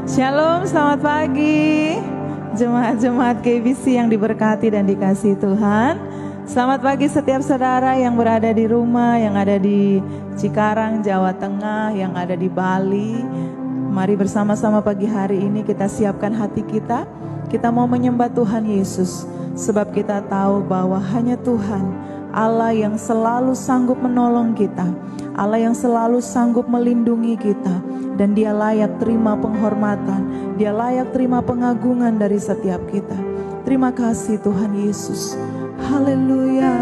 Shalom, selamat pagi jemaat-jemaat KBC yang diberkati dan dikasihi Tuhan. Selamat pagi setiap saudara yang berada di rumah, yang ada di Cikarang, Jawa Tengah, yang ada di Bali. Mari bersama-sama pagi hari ini kita siapkan hati kita. Kita mau menyembah Tuhan Yesus, sebab kita tahu bahwa hanya Tuhan, Allah yang selalu sanggup menolong kita, Allah yang selalu sanggup melindungi kita, dan Dia layak terima penghormatan, Dia layak terima pengagungan dari setiap kita. Terima kasih Tuhan Yesus. Haleluya.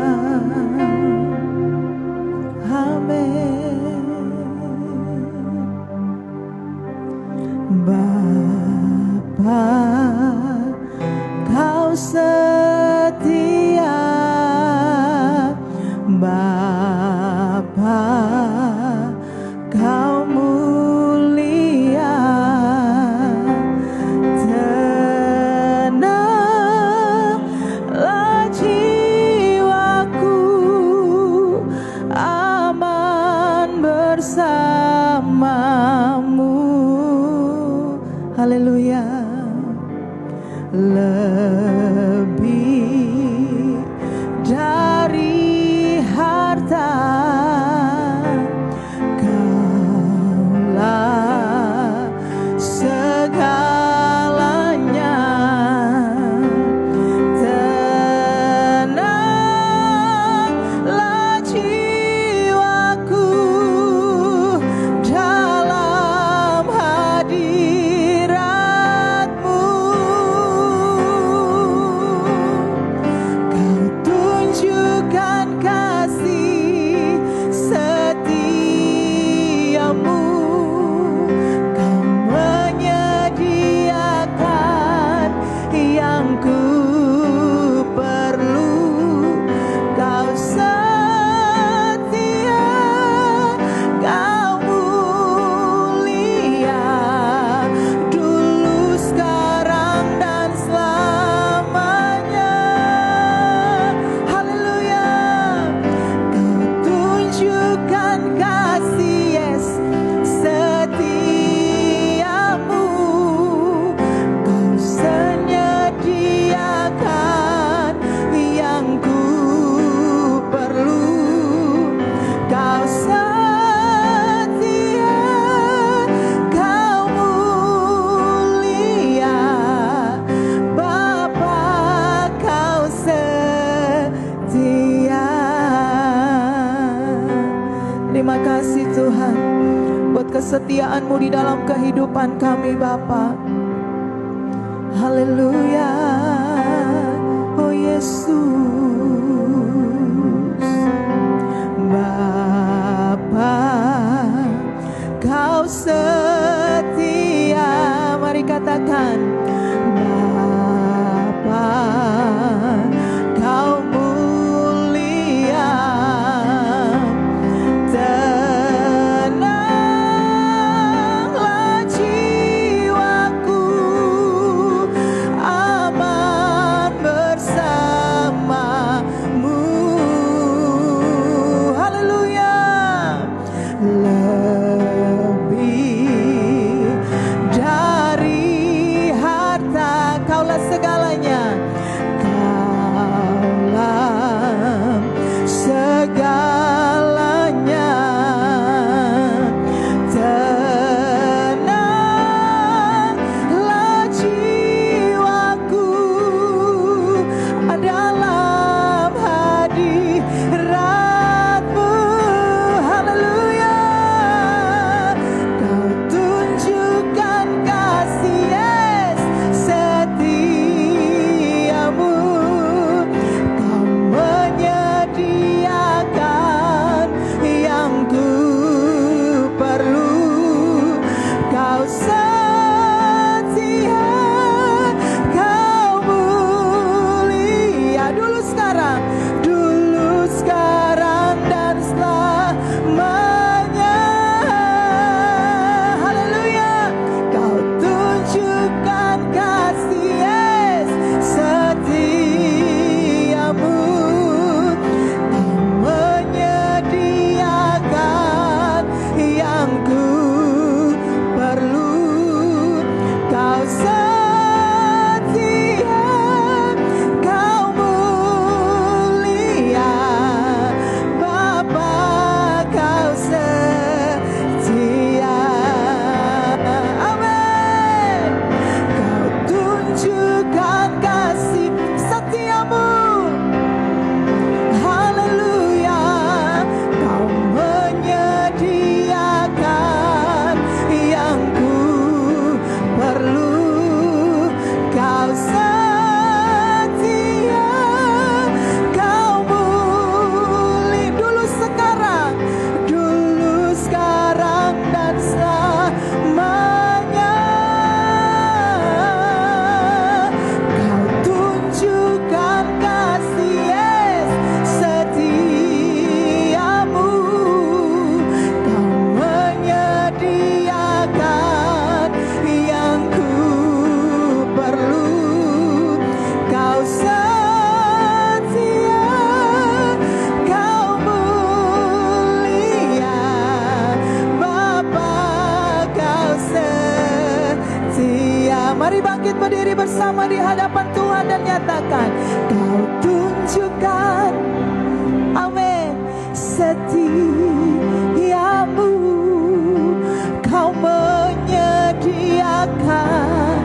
Amin. Bapa, Kau setia. Bapa, Kau mulia. Tenanglah jiwaku, aman bersamamu. Haleluya. Lebih dari harta, Kaulah segalanya. Tenanglah jiwaku dalam hadirat-Mu. Kau tunjukkan kasih setiamu. Kau menyediakan yang ku perlu. Kau setia, Kau mulia, dulu, sekarang, dan selamanya. Haleluya. Kau tunjukkan kasih, yes, setiamu. Kau menyediakan yang ku perlu. Kau setia, Kau mulia. Bapa, Kau setia. Terima kasih Tuhan buat kesetiaan-Mu di dalam kehidupan kami Bapa. Haleluya. Oh Yesus. Bapa, Kau setia. Mari katakan, Bapa, Kau mulia. Tenanglah jiwaku, aman bersamamu. Haleluya. bangkit berdiri bersama di hadapan Tuhan dan nyatakan, Kau tunjukkan, amin, setiamu. Kau menyediakan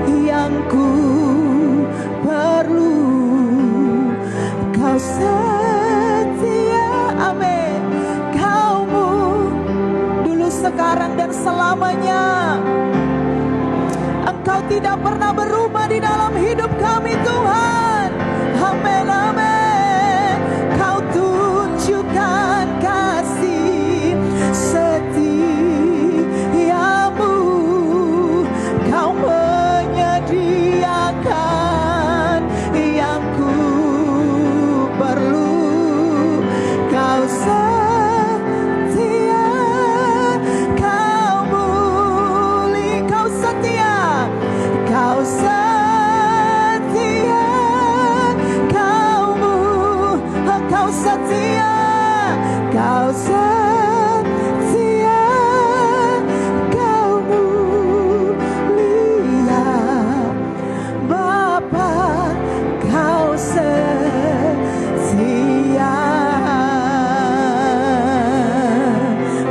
yang ku perlu. Kau setia, amin. Kau-Mu dulu, sekarang, dan selamanya. Engkau tidak pernah berubah di dalam hidup kami, Tuhan. Amin, amin. Kau tunjukkan kasih setiamu. Kau menyediakan yang ku perlu. Kau setia, kau muli, kau setia, kau setia, kau setia, kau setia, kau mulia, Bapa, kau setia.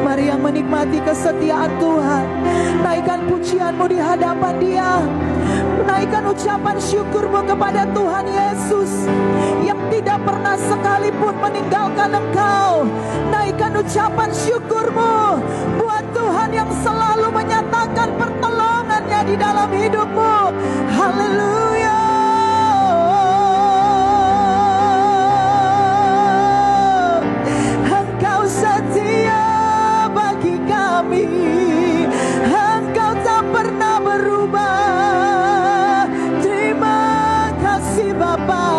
Mari yang menikmati kesetiaan Tuhan, naikkan pujianmu di hadapan Dia. Naikkan ucapan syukurmu kepada Tuhan Yesus yang tidak pernah sekalipun meninggalkan engkau. Naikkan ucapan syukurmu buat Tuhan yang selalu menyatakan pertolongannya di dalam hidupmu. Haleluya. Engkau setia bagi kami. Engkau tak pernah berubah. Bapa,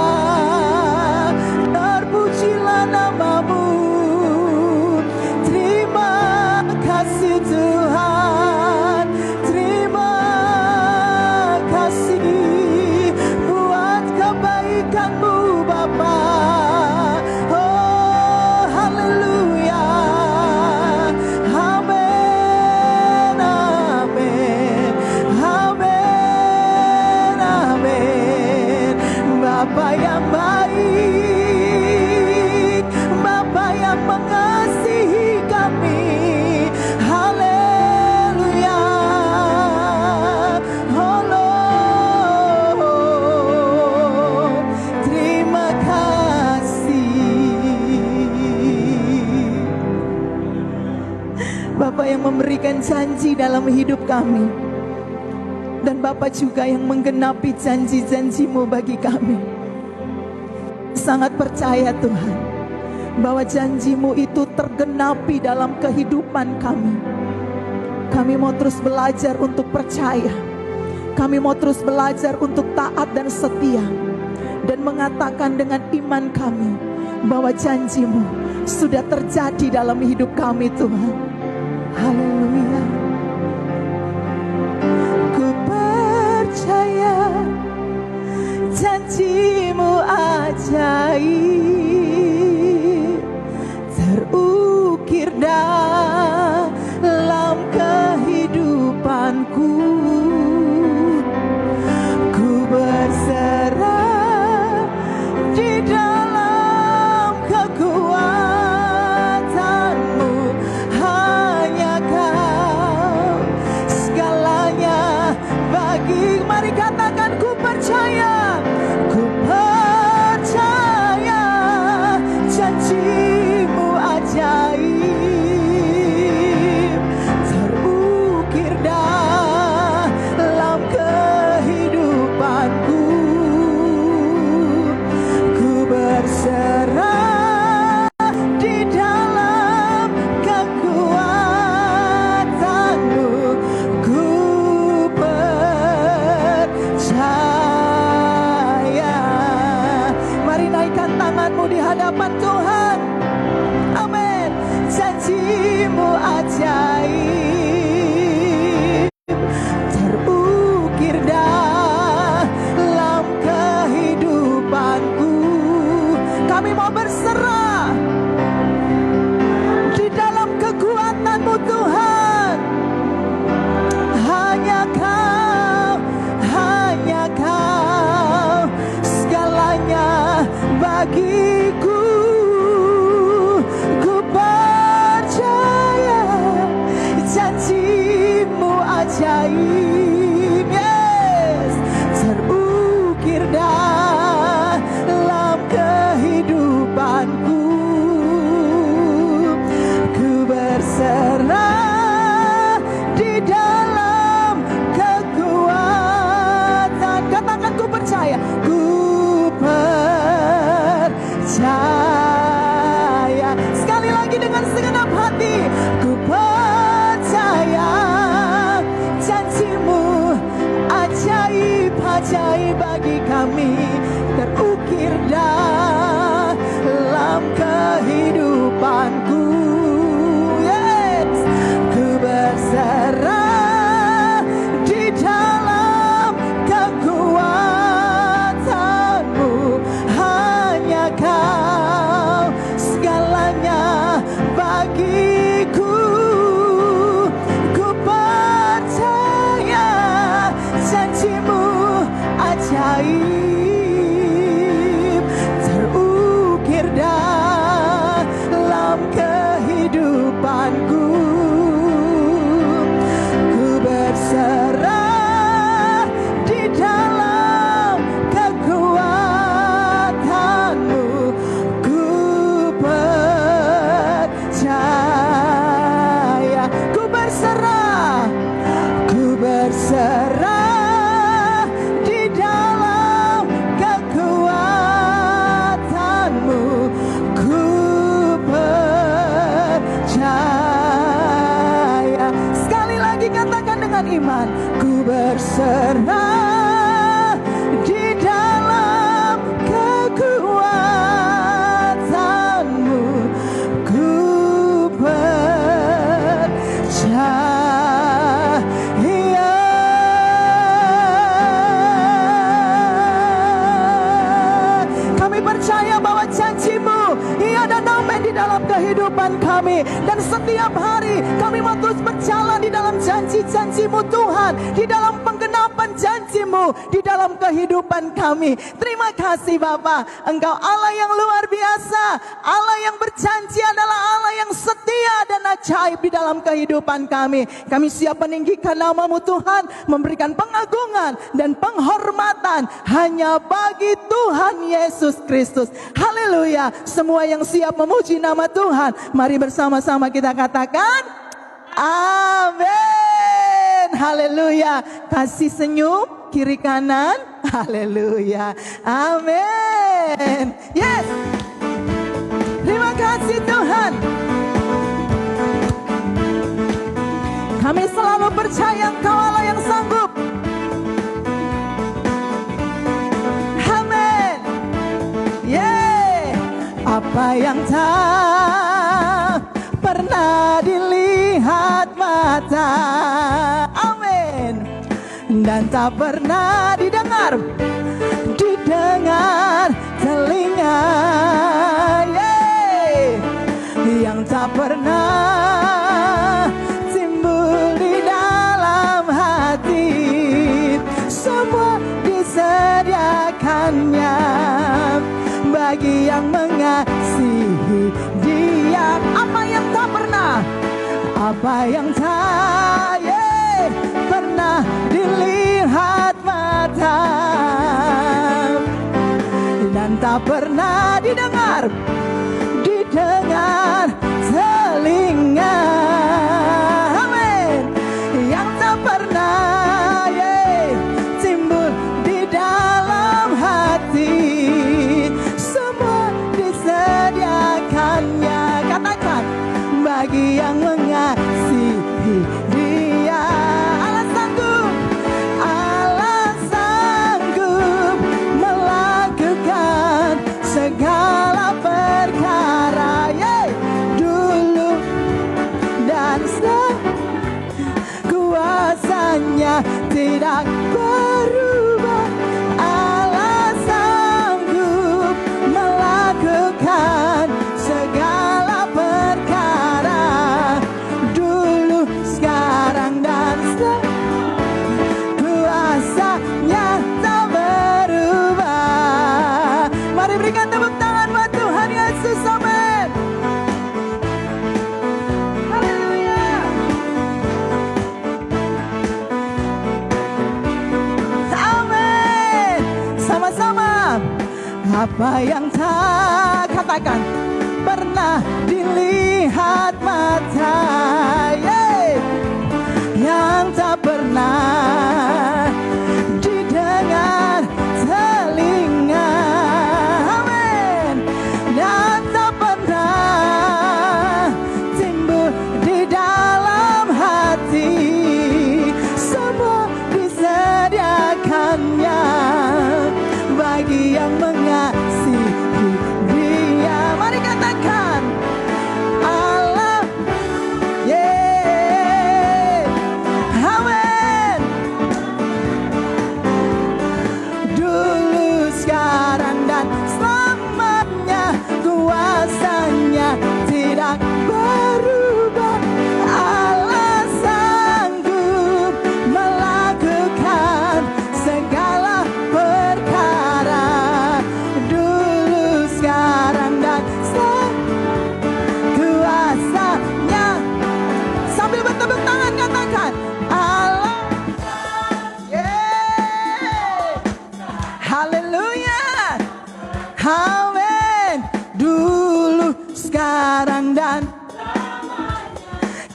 terpujilah nama-Mu. Terima kasih Tuhan. Terima kasih buat kebaikan-Mu, Bapa. Oh, haleluya. Amin, amin, amin, amin. Bapa yang baik, Bapa yang mengasihi kami. Haleluya. Oh Lord, terima kasih. Bapa yang memberikan janji dalam hidup kami. Dan Bapa juga yang menggenapi janji-janji-Mu bagi kami. Sangat percaya Tuhan, bahwa janji-Mu itu tergenapi dalam kehidupan kami. Kami mau terus belajar untuk percaya. Kami mau terus belajar untuk taat dan setia. Dan mengatakan dengan iman kami, bahwa janji-Mu sudah terjadi dalam hidup kami Tuhan. Haleluya. Percaya janji-Mu ajaib, terukir dalam kehidupanku. Ku berserah di dalam kekuatan-Mu. Hanya Kau segalanya bagi. Mari katakan, ku percaya, ku percaya janji-Mu ajaib. Tuhanku. Ku berserah di dalam kekuatan-Mu. Ku percaya. Ku berserah. Ku berserah di dalam kekuatan-Mu. Ku percaya. Sekali lagi katakan dengan iman. Ku berserah di dalam kekuatan-Mu. Ku percaya. Kami percaya bahwa janji-Mu ia dan amin di dalam kehidupan kami. Dan setiap hari kami mau terus berjalan di dalam janji-janji-Mu Tuhan, di dalam penggenapan janji-Mu di dalam kehidupan kami. Terima kasih Bapa, Engkau Allah yang luar biasa, Allah yang berjanji adalah Allah yang setia dan ajaib di dalam kehidupan kami. Kami siap meninggikan nama-Mu Tuhan, memberikan pengagungan dan penghormatan hanya bagi Tuhan Yesus Kristus. Haleluya. Semua yang siap memuji nama Tuhan, mari bersama-sama kita katakan amin. Haleluya. Kasih senyum kiri kanan. Haleluya. Amin. Yes. Terima kasih Tuhan. Kami selalu percaya Engkau Allah yang sanggup. Amin. Yeah. Apa yang tak pernah dilihat mata, amin, dan tak pernah didengar telinga, yeah. Yang tak pernah timbul di dalam hati, semua disediakannya bagi yang mengasihi Dia. Apa yang tak pernah dilihat mata dan tak pernah didengar telinga, amin, yang tak pernah timbul di dalam hati, semua disediakannya, katakan, bagi yang mengasihi Dia. Allah sanggup melakukan segala perkara, dulu dan kuasanya tidak berubah. Allah sanggup melakukan segala perkara, dulu, sekarang dan kuasanya tak berubah. Mari berikan tepuk tangan buat Tuhan Yesus, amin. Haleluya. Amin. Sama-sama. Apa yang tak, katakan, pernah dilihat mata, yang tak pernah didengar telinga, amin, dan tak pernah timbul di dalam hati, semua disediakannya bagi yang mengasihi Dia. Mari katakan, Allah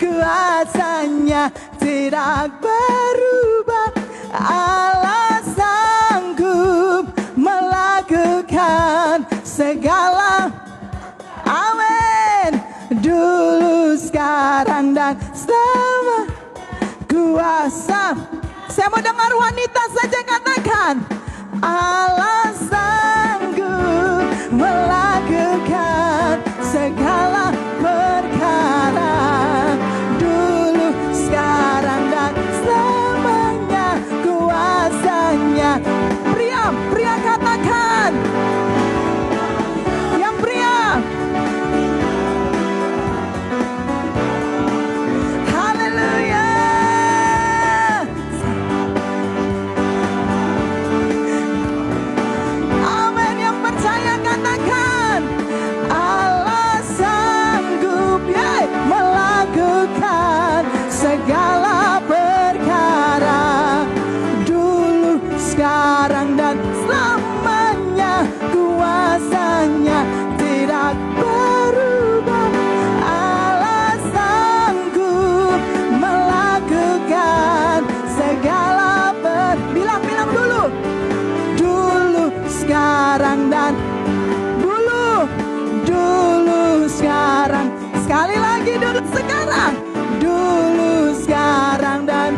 kuasanya tidak berubah. Allah sanggup melakukan segala. Amin. Dulu, sekarang, dan selama kuasa. Saya mau dengar wanita saja katakan, Allah sanggup melakukan segala perkara. Dulu, sekarang, dan selamanya kuasanya. Pria katakan. Yang pria. Haleluya. Amin. Yang percaya katakan, Allah sanggup melakukan segala perkara. Dulu, sekarang, dan selamanya kuasanya tidak berubah. Allah sanggup melakukan segala bilang dulu. Dulu, sekarang, dan dulu, sekarang. Sekali lagi, dulu, sekarang. Dulu, sekarang, dan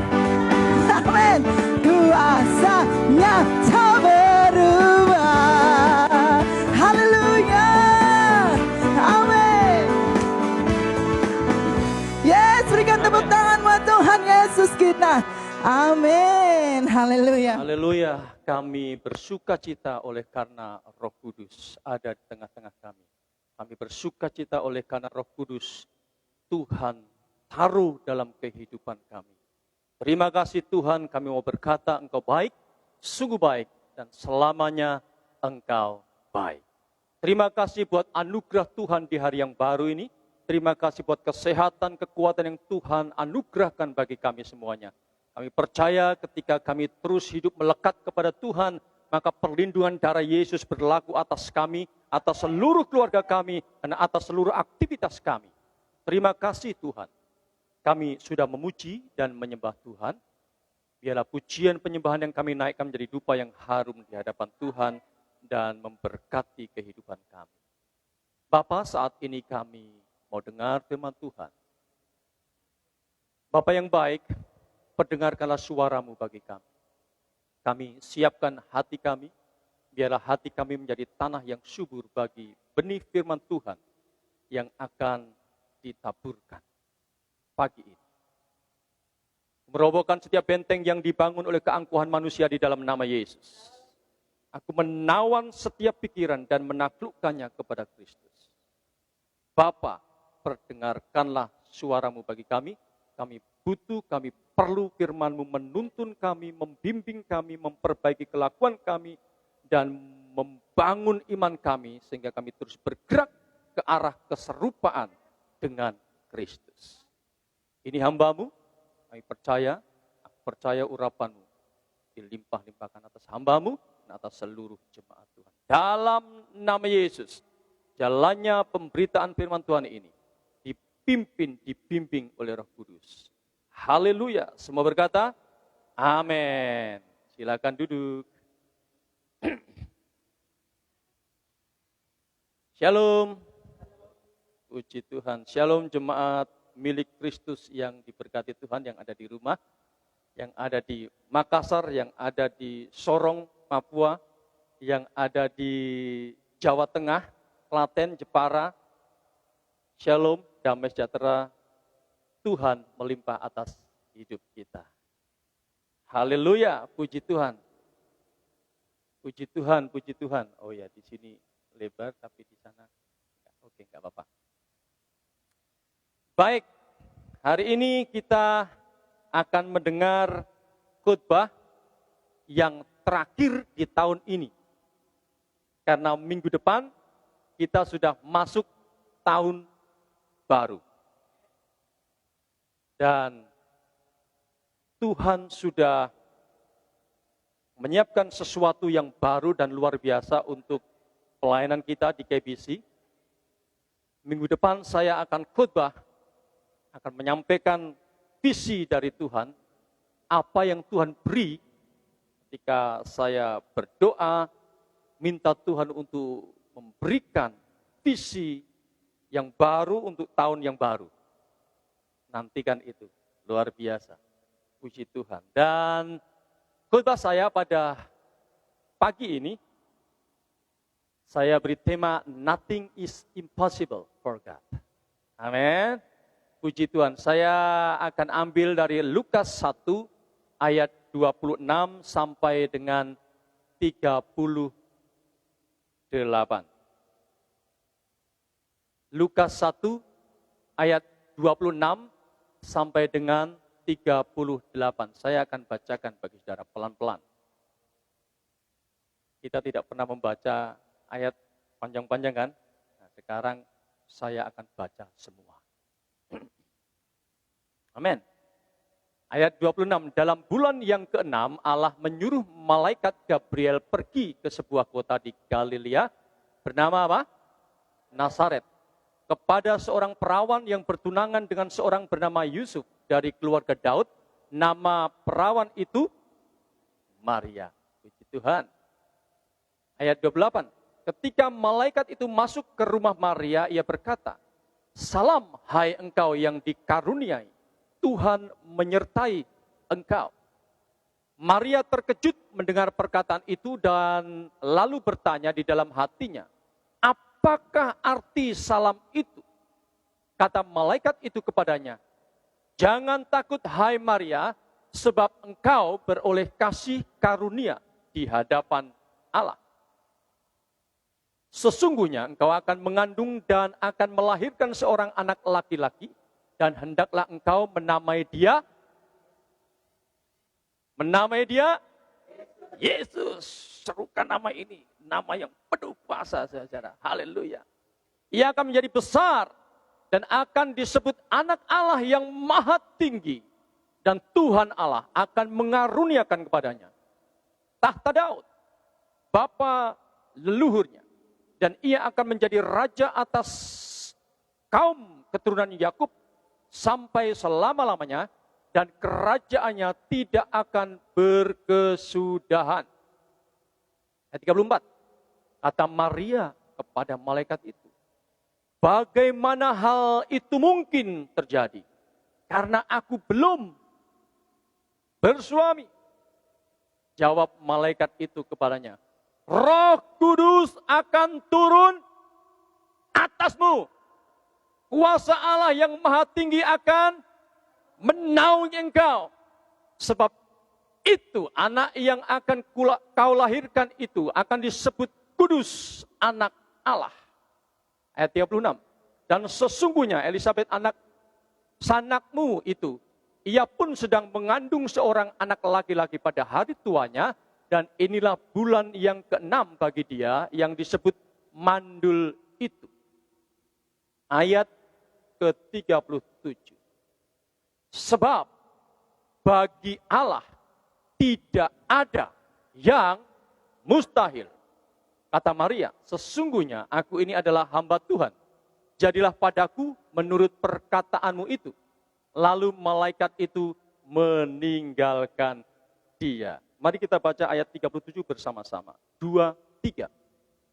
amin. Kuasanya tak berubah. Haleluya. Amin. Yes, berikan tepuk tangan buat Tuhan Yesus kita. Amin. Haleluya. Haleluya. Kami bersukacita oleh karena Roh Kudus ada di tengah-tengah kami. Kami bersukacita oleh karena Roh Kudus Tuhan taruh dalam kehidupan kami. Terima kasih Tuhan, kami mau berkata Engkau baik, sungguh baik, dan selamanya Engkau baik. Terima kasih buat anugerah Tuhan di hari yang baru ini. Terima kasih buat kesehatan, kekuatan yang Tuhan anugerahkan bagi kami semuanya. Kami percaya ketika kami terus hidup melekat kepada Tuhan, maka perlindungan darah Yesus berlaku atas kami, atas seluruh keluarga kami, dan atas seluruh aktivitas kami. Terima kasih Tuhan. Kami sudah memuji dan menyembah Tuhan. Biarlah pujian penyembahan yang kami naikkan menjadi dupa yang harum di hadapan Tuhan dan memberkati kehidupan kami. Bapa, saat ini kami mau dengar firman Tuhan. Bapa yang baik, perdengarkanlah suaramu bagi kami. Kami siapkan hati kami, biarlah hati kami menjadi tanah yang subur bagi benih firman Tuhan yang akan ditaburkan pagi ini. Merobohkan setiap benteng yang dibangun oleh keangkuhan manusia di dalam nama Yesus. Aku menawan setiap pikiran dan menaklukkannya kepada Kristus. Bapa, perdengarkanlah suaramu bagi kami. Kami butuh, kami perlu firman-Mu menuntun kami, membimbing kami, memperbaiki kelakuan kami, dan membangun iman kami, sehingga kami terus bergerak ke arah keserupaan dengan Kristus. Ini hamba-Mu, kami percaya, aku percaya urapan-Mu dilimpah-limpahkan atas hamba-Mu dan atas seluruh jemaat Tuhan. Dalam nama Yesus, jalannya pemberitaan firman Tuhan ini dibimbing oleh Roh Kudus. Haleluya. Semua berkata, amin. Silakan duduk. Shalom. Puji Tuhan. Shalom jemaat milik Kristus yang diberkati Tuhan, yang ada di rumah, yang ada di Makassar, yang ada di Sorong, Papua, yang ada di Jawa Tengah, Klaten, Jepara. Shalom, damai sejahtera Tuhan melimpah atas hidup kita. Haleluya, puji Tuhan. Puji Tuhan, puji Tuhan. Oh ya, di sini lebar, tapi di sana oke, enggak apa-apa. Baik, hari ini kita akan mendengar khotbah yang terakhir di tahun ini. Karena minggu depan kita sudah masuk tahun baru. Dan Tuhan sudah menyiapkan sesuatu yang baru dan luar biasa untuk pelayanan kita di KBC. Minggu depan saya akan khotbah akan menyampaikan visi dari Tuhan, apa yang Tuhan beri ketika saya berdoa, minta Tuhan untuk memberikan visi yang baru untuk tahun yang baru. Nantikan itu, luar biasa. Puji Tuhan. Dan khotbah saya pada pagi ini, saya beri tema Nothing is impossible for God. Amin. Puji Tuhan. Saya akan ambil dari Lukas 1 ayat 26 sampai dengan 38. Lukas 1 ayat 26 sampai dengan 38. Saya akan bacakan bagi saudara pelan-pelan. Kita tidak pernah membaca ayat panjang-panjang kan? Nah, sekarang saya akan baca semua. Amin. Ayat 26, dalam bulan yang ke-6 Allah menyuruh malaikat Gabriel pergi ke sebuah kota di Galilea bernama apa? Nazaret. Kepada seorang perawan yang bertunangan dengan seorang bernama Yusuf dari keluarga Daud, nama perawan itu Maria. Puji Tuhan. Ayat 28, ketika malaikat itu masuk ke rumah Maria, ia berkata, "Salam hai engkau yang dikaruniai, Tuhan menyertai engkau." Maria terkejut mendengar perkataan itu dan lalu bertanya di dalam hatinya, "Apakah arti salam itu?" Kata malaikat itu kepadanya, "Jangan takut hai Maria, sebab engkau beroleh kasih karunia di hadapan Allah. Sesungguhnya engkau akan mengandung dan akan melahirkan seorang anak laki-laki, dan hendaklah engkau menamai dia Yesus. Serukan nama ini, nama yang penuh kuasa, saudara. Haleluya. Ia akan menjadi besar dan akan disebut anak Allah yang maha tinggi, dan Tuhan Allah akan mengaruniakan kepadanya tahta Daud, bapa leluhurnya, dan ia akan menjadi raja atas kaum keturunan Yakub sampai selama-lamanya, dan kerajaannya tidak akan berkesudahan. Ayat 34, kata Maria kepada malaikat itu, "Bagaimana hal itu mungkin terjadi? Karena aku belum bersuami." Jawab malaikat itu kepadanya, "Roh Kudus akan turun atasmu. Kuasa Allah yang maha tinggi akan menaungi engkau. Sebab itu anak yang akan kau lahirkan itu akan disebut kudus, anak Allah." Ayat 36. Dan sesungguhnya Elisabet anak sanakmu itu, ia pun sedang mengandung seorang anak laki-laki pada hari tuanya, dan inilah bulan yang ke-6 bagi dia yang disebut mandul itu. Ayat ke-37. Sebab bagi Allah tidak ada yang mustahil. Kata Maria, "Sesungguhnya aku ini adalah hamba Tuhan. Jadilah padaku menurut perkataanmu itu." Lalu malaikat itu meninggalkan dia. Mari kita baca ayat 37 bersama-sama. 2, 3.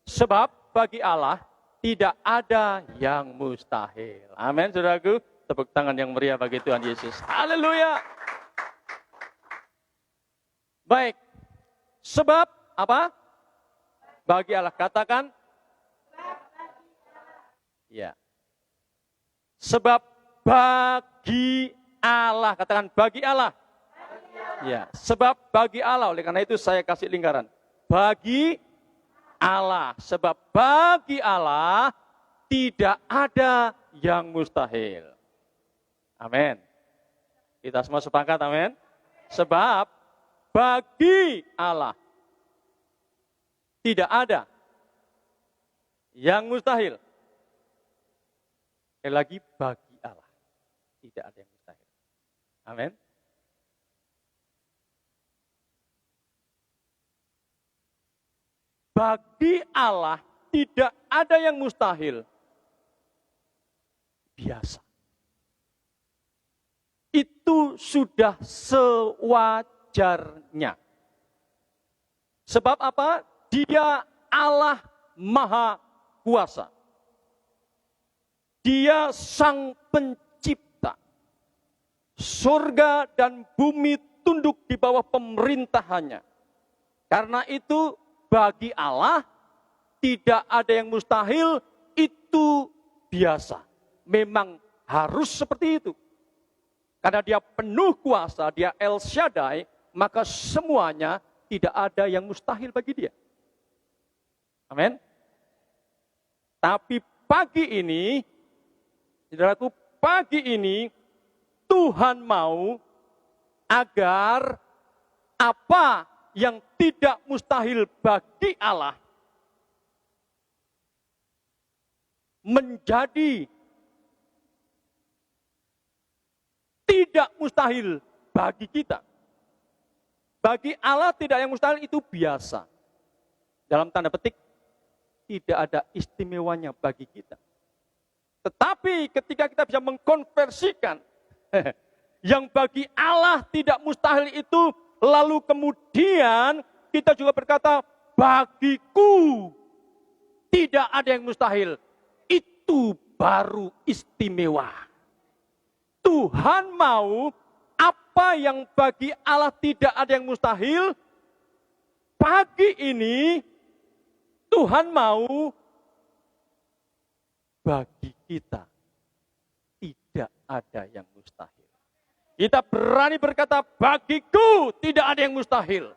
Sebab bagi Allah tidak ada yang mustahil. Amin, saudaraku. Tepuk tangan yang meriah bagi Tuhan Yesus. Haleluya. Baik. Sebab apa? Bagi Allah. Katakan. Ya. Sebab bagi Allah. Katakan bagi Allah. Ya, sebab bagi Allah. Oleh karena itu saya kasih lingkaran. Bagi Allah. Sebab bagi Allah tidak ada yang mustahil. Amin. Kita semua sepakat, amin. Sebab bagi Allah tidak ada yang mustahil. Sekali lagi, bagi Allah tidak ada yang mustahil. Amin. Bagi Allah tidak ada yang mustahil. Biasa. sudah sewajarnya. Sebab apa? Dia Allah Maha Kuasa. Dia Sang Pencipta. Surga dan bumi tunduk di bawah pemerintahannya. Karena itu bagi Allah tidak ada yang mustahil, itu biasa. Memang harus seperti itu. Karena dia penuh kuasa, dia El Shaddai, maka semuanya tidak ada yang mustahil bagi dia. Amin. Tapi pagi ini, saudaraku, pagi ini Tuhan mau agar apa yang tidak mustahil bagi Allah menjadi tidak mustahil bagi kita. Bagi Allah tidak yang mustahil itu biasa. Dalam tanda petik, tidak ada istimewanya bagi kita. Tetapi ketika kita bisa mengkonversikan yang bagi Allah tidak mustahil itu, lalu kemudian kita juga berkata, bagiku tidak ada yang mustahil. Itu baru istimewa. Tuhan mau apa yang bagi Allah tidak ada yang mustahil, pagi ini Tuhan mau bagi kita tidak ada yang mustahil. Kita berani berkata, bagiku tidak ada yang mustahil.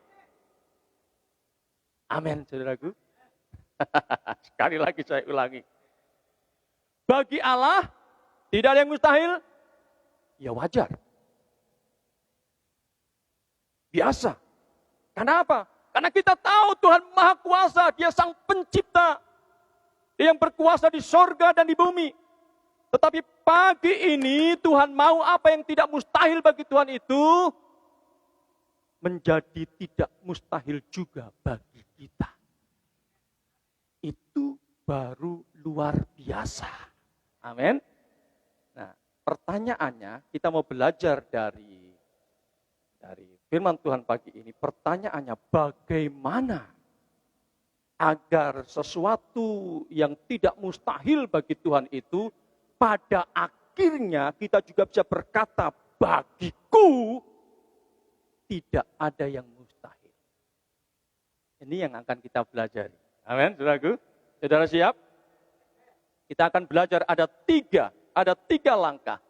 Amin, saudaraku. Sekali lagi saya ulangi. Bagi Allah tidak ada yang mustahil, ya wajar. Biasa. Karena apa? Karena kita tahu Tuhan Maha Kuasa, Dia Sang Pencipta. Dia yang berkuasa di sorga dan di bumi. Tetapi pagi ini Tuhan mau apa yang tidak mustahil bagi Tuhan itu menjadi tidak mustahil juga bagi kita. Itu baru luar biasa. Amin. Nah, pertanyaannya kita mau belajar dari firman Tuhan pagi ini. Pertanyaannya, bagaimana agar sesuatu yang tidak mustahil bagi Tuhan itu pada akhirnya kita juga bisa berkata, bagiku tidak ada yang mustahil. Ini yang akan kita pelajari. Amin, saudaraku. Saudara siap? Kita akan belajar ada tiga langkah.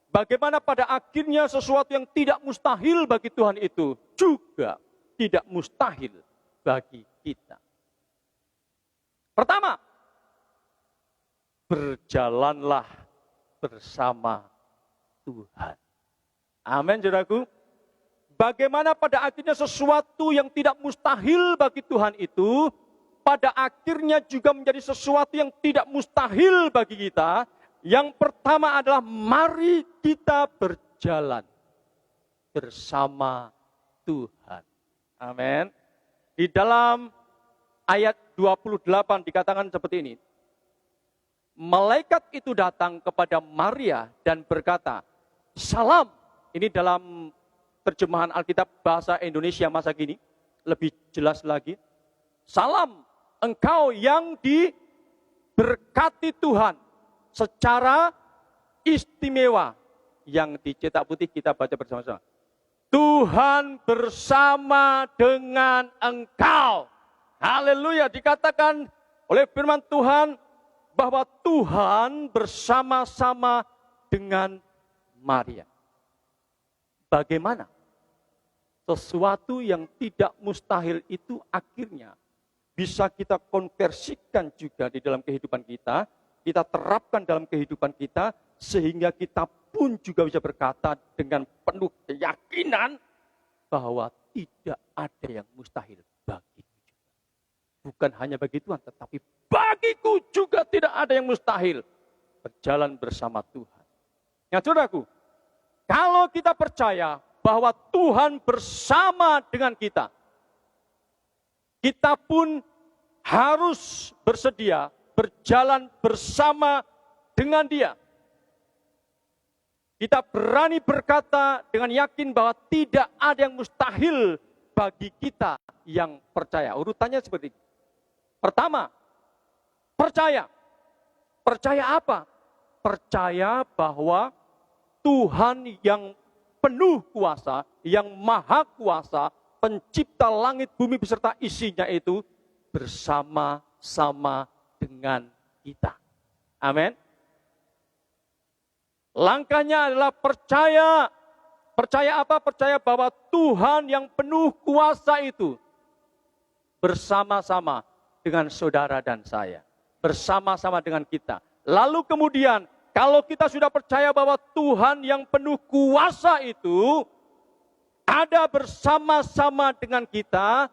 Bagaimana pada akhirnya sesuatu yang tidak mustahil bagi Tuhan itu juga tidak mustahil bagi kita. Pertama, berjalanlah bersama Tuhan. Amin, saudaraku. Bagaimana pada akhirnya sesuatu yang tidak mustahil bagi Tuhan itu pada akhirnya juga menjadi sesuatu yang tidak mustahil bagi kita. Yang pertama adalah mari kita berjalan bersama Tuhan. Amin. Di dalam ayat 28 dikatakan seperti ini. Malaikat itu datang kepada Maria dan berkata, salam. Ini dalam terjemahan Alkitab bahasa Indonesia masa kini. Lebih jelas lagi. Salam engkau yang diberkati Tuhan secara istimewa. Yang dicetak putih kita baca bersama-sama. Tuhan bersama dengan engkau. Haleluya, dikatakan oleh firman Tuhan bahwa Tuhan bersama-sama dengan Maria. Bagaimana sesuatu yang tidak mustahil itu akhirnya bisa kita konversikan juga di dalam kehidupan kita, kita terapkan dalam kehidupan kita, sehingga kita pun juga bisa berkata dengan penuh keyakinan bahwa tidak ada yang mustahil bagiku juga. Bukan hanya bagi Tuhan, tetapi bagiku juga tidak ada yang mustahil berjalan bersama Tuhan. Ya, saudaraku, kalau kita percaya bahwa Tuhan bersama dengan kita, kita pun harus bersedia berjalan bersama dengan Dia. Kita berani berkata dengan yakin bahwa tidak ada yang mustahil bagi kita yang percaya. Urutannya seperti ini. Pertama, percaya. Percaya apa? Percaya bahwa Tuhan yang penuh kuasa, yang maha kuasa, pencipta langit, bumi beserta isinya itu bersama-sama dengan kita. Amin. Langkahnya adalah percaya. Percaya apa? Percaya bahwa Tuhan yang penuh kuasa itu bersama-sama dengan saudara dan saya. Bersama-sama dengan kita. Lalu kemudian, kalau kita sudah percaya bahwa Tuhan yang penuh kuasa itu ada bersama-sama dengan kita,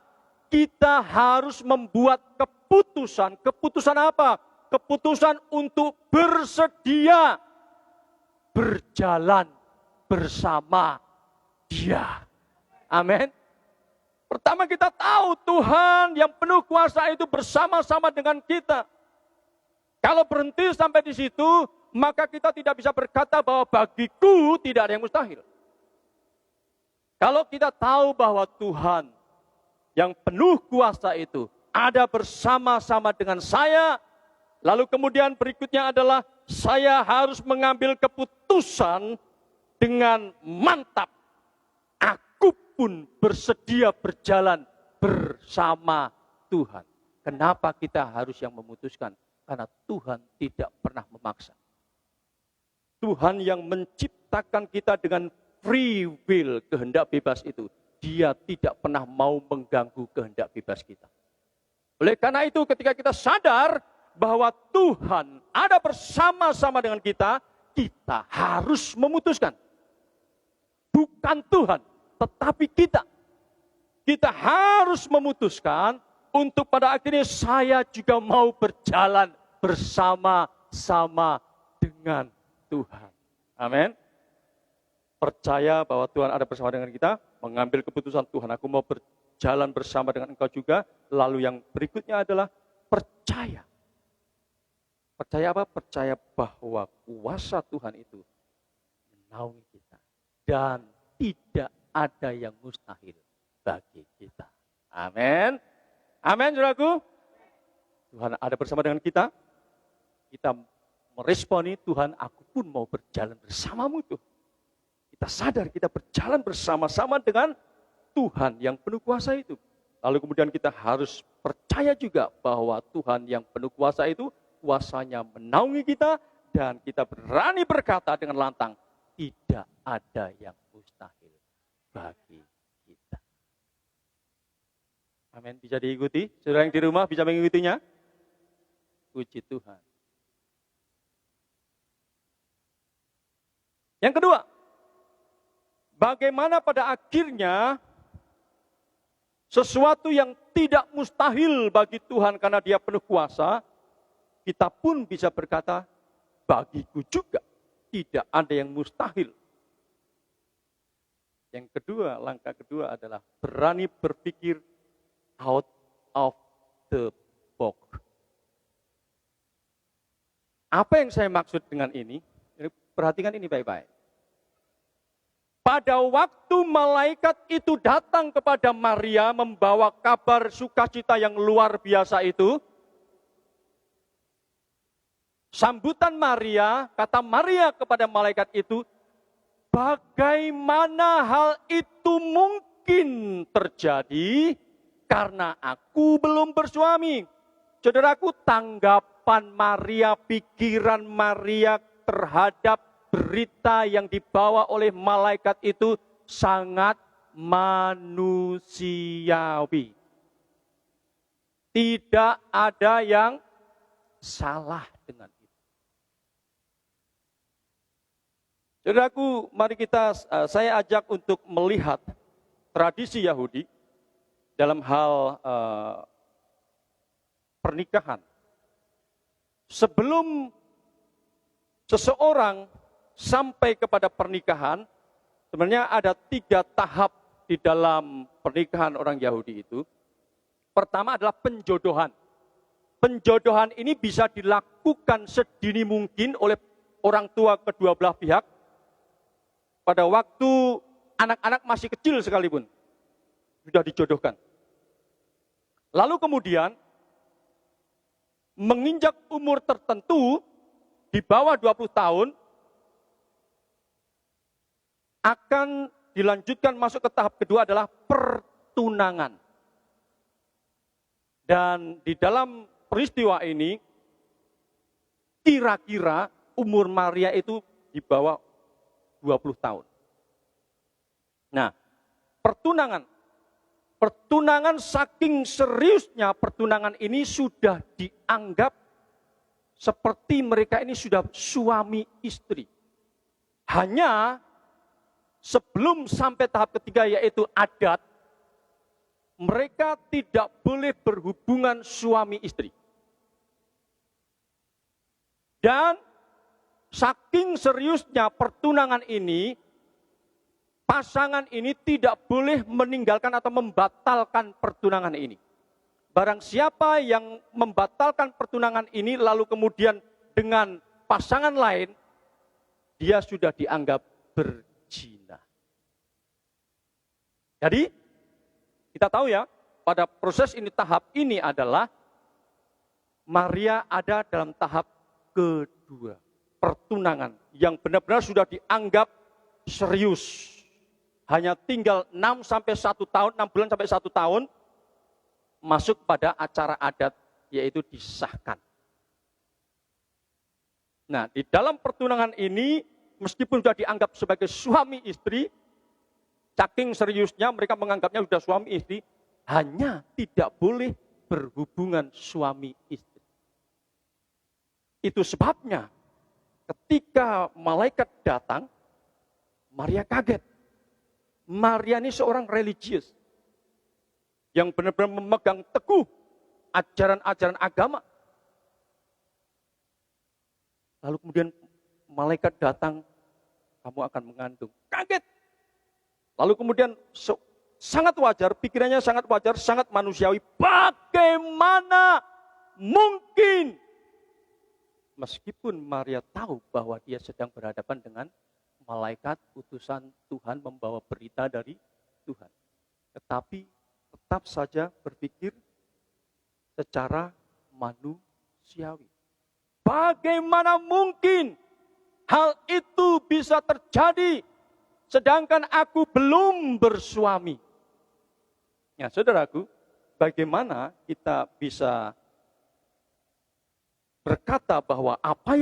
kita harus membuat keputusan. Keputusan apa? Keputusan untuk bersedia berjalan bersama Dia. Amin. Pertama kita tahu Tuhan yang penuh kuasa itu bersama-sama dengan kita. Kalau berhenti sampai di situ, maka kita tidak bisa berkata bahwa bagiku tidak ada yang mustahil. Kalau kita tahu bahwa Tuhan yang penuh kuasa itu ada bersama-sama dengan saya, lalu kemudian berikutnya adalah saya harus mengambil keputusan dengan mantap. Aku pun bersedia berjalan bersama Tuhan. Kenapa kita harus yang memutuskan? Karena Tuhan tidak pernah memaksa. Tuhan yang menciptakan kita dengan free will, kehendak bebas itu. Dia tidak pernah mau mengganggu kehendak bebas kita. Oleh karena itu ketika kita sadar bahwa Tuhan ada bersama-sama dengan kita, kita harus memutuskan. Bukan Tuhan, tetapi kita. Kita harus memutuskan untuk pada akhirnya saya juga mau berjalan bersama-sama dengan Tuhan. Amin. Percaya bahwa Tuhan ada bersama dengan kita, mengambil keputusan Tuhan, aku mau berjalan bersama dengan engkau juga. Lalu yang berikutnya adalah percaya. Percaya apa? Percaya bahwa kuasa Tuhan itu menaungi kita. Dan tidak ada yang mustahil bagi kita. Amin. Amin, saudaraku. Tuhan ada bersama dengan kita. Kita meresponi, Tuhan aku pun mau berjalan bersamamu tuh. Kita sadar kita berjalan bersama-sama dengan Tuhan yang penuh kuasa itu. Lalu kemudian kita harus percaya juga bahwa Tuhan yang penuh kuasa itu kuasanya menaungi kita dan kita berani berkata dengan lantang, tidak ada yang mustahil bagi kita. Amin. Bisa diikuti? Saudara yang di rumah bisa mengikutinya? Puji Tuhan. Yang kedua, bagaimana pada akhirnya sesuatu yang tidak mustahil bagi Tuhan karena Dia penuh kuasa, kita pun bisa berkata, bagiku juga tidak ada yang mustahil. Yang kedua, langkah kedua adalah berani berpikir out of the box. Apa yang saya maksud dengan ini? Perhatikan ini baik-baik. Pada waktu malaikat itu datang kepada Maria membawa kabar sukacita yang luar biasa itu, sambutan Maria, kata Maria kepada malaikat itu, bagaimana hal itu mungkin terjadi karena aku belum bersuami. Saudaraku, tanggapan Maria, pikiran Maria terhadap berita yang dibawa oleh malaikat itu sangat manusiawi. Tidak ada yang salah dengan itu. Saudaraku, mari saya ajak untuk melihat tradisi Yahudi dalam hal pernikahan. Sebelum seseorang sampai kepada pernikahan, sebenarnya ada 3 tahap di dalam pernikahan orang Yahudi itu. Pertama adalah penjodohan. Penjodohan ini bisa dilakukan sedini mungkin oleh orang tua kedua belah pihak. pada waktu anak-anak masih kecil sekalipun, sudah dijodohkan. Lalu kemudian, menginjak umur tertentu, di bawah 20 tahun, akan dilanjutkan masuk ke tahap kedua adalah pertunangan. Dan di dalam peristiwa ini, kira-kira umur Maria itu di bawah 20 tahun. Nah, pertunangan saking seriusnya pertunangan ini sudah dianggap seperti mereka ini sudah suami istri. Hanya sebelum sampai tahap ketiga yaitu adat, mereka tidak boleh berhubungan suami istri. Dan saking seriusnya pertunangan ini, pasangan ini tidak boleh meninggalkan atau membatalkan pertunangan ini. Barang siapa yang membatalkan pertunangan ini lalu kemudian dengan pasangan lain, dia sudah dianggap berzina. Jadi kita tahu ya, pada proses ini, tahap ini adalah Maria ada dalam tahap kedua, pertunangan yang benar-benar sudah dianggap serius. Hanya tinggal 6 bulan sampai 1 tahun masuk pada acara adat, yaitu disahkan. Nah, di dalam pertunangan ini meskipun sudah dianggap sebagai suami istri, saking seriusnya mereka menganggapnya sudah suami istri, hanya tidak boleh berhubungan suami istri. Itu sebabnya ketika malaikat datang, Maria kaget. Maria ini seorang religius yang benar-benar memegang teguh ajaran-ajaran agama. Lalu kemudian malaikat datang, kamu akan mengandung. Kaget. Lalu kemudian sangat wajar, pikirannya sangat wajar, sangat manusiawi. Bagaimana mungkin? Meskipun Maria tahu bahwa dia sedang berhadapan dengan malaikat utusan Tuhan membawa berita dari Tuhan. Tetapi tetap saja berpikir secara manusiawi. Bagaimana mungkin hal itu bisa terjadi sedangkan aku belum bersuami? Ya, saudaraku, bagaimana kita bisa berkata bahwa apa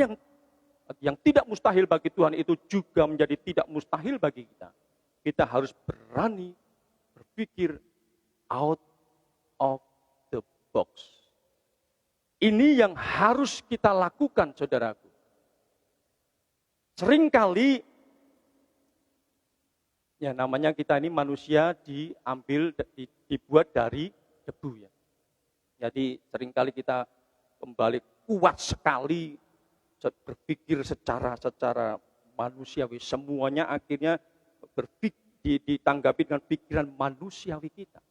yang tidak mustahil bagi Tuhan itu juga menjadi tidak mustahil bagi kita. Kita harus berani berpikir out of the box. Ini yang harus kita lakukan, saudaraku. Seringkali, ya namanya kita ini manusia dibuat dari debu ya. Jadi seringkali kita kembali kuat sekali berpikir secara manusiawi. Semuanya akhirnya ditanggapi dengan pikiran manusiawi kita.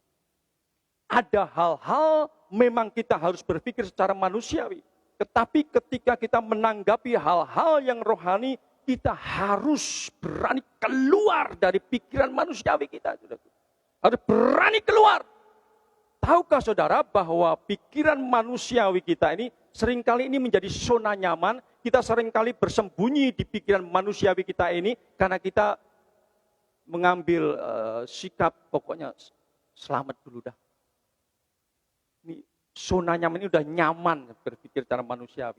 Ada hal-hal memang kita harus berpikir secara manusiawi. Tetapi ketika kita menanggapi hal-hal yang rohani, kita harus berani keluar dari pikiran manusiawi kita. Harus berani keluar. Tahukah saudara bahwa pikiran manusiawi kita ini seringkali ini menjadi zona nyaman. Kita seringkali bersembunyi di pikiran manusiawi kita ini karena kita mengambil sikap pokoknya selamat dulu dah. Ini zona nyaman ini udah nyaman berpikir secara manusiawi.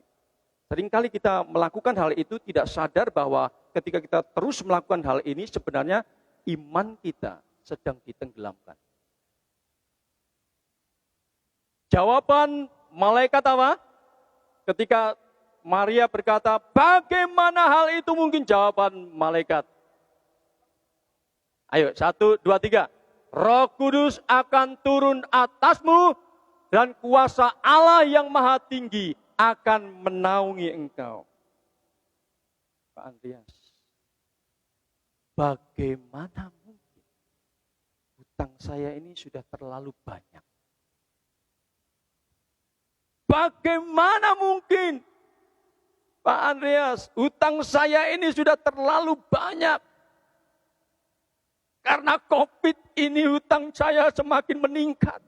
Seringkali kita melakukan hal itu tidak sadar bahwa ketika kita terus melakukan hal ini sebenarnya iman kita sedang ditenggelamkan. Jawaban malaikat apa? Ketika Maria berkata, bagaimana hal itu mungkin? Jawaban malaikat. Ayo, 1, 2, 3. Roh Kudus akan turun atasmu dan kuasa Allah yang maha tinggi akan menaungi engkau. Pak Andreas, bagaimana mungkin? Hutang saya ini sudah terlalu banyak. Bagaimana mungkin? Pak Andreas, hutang saya ini sudah terlalu banyak. karena COVID ini hutang saya semakin meningkat.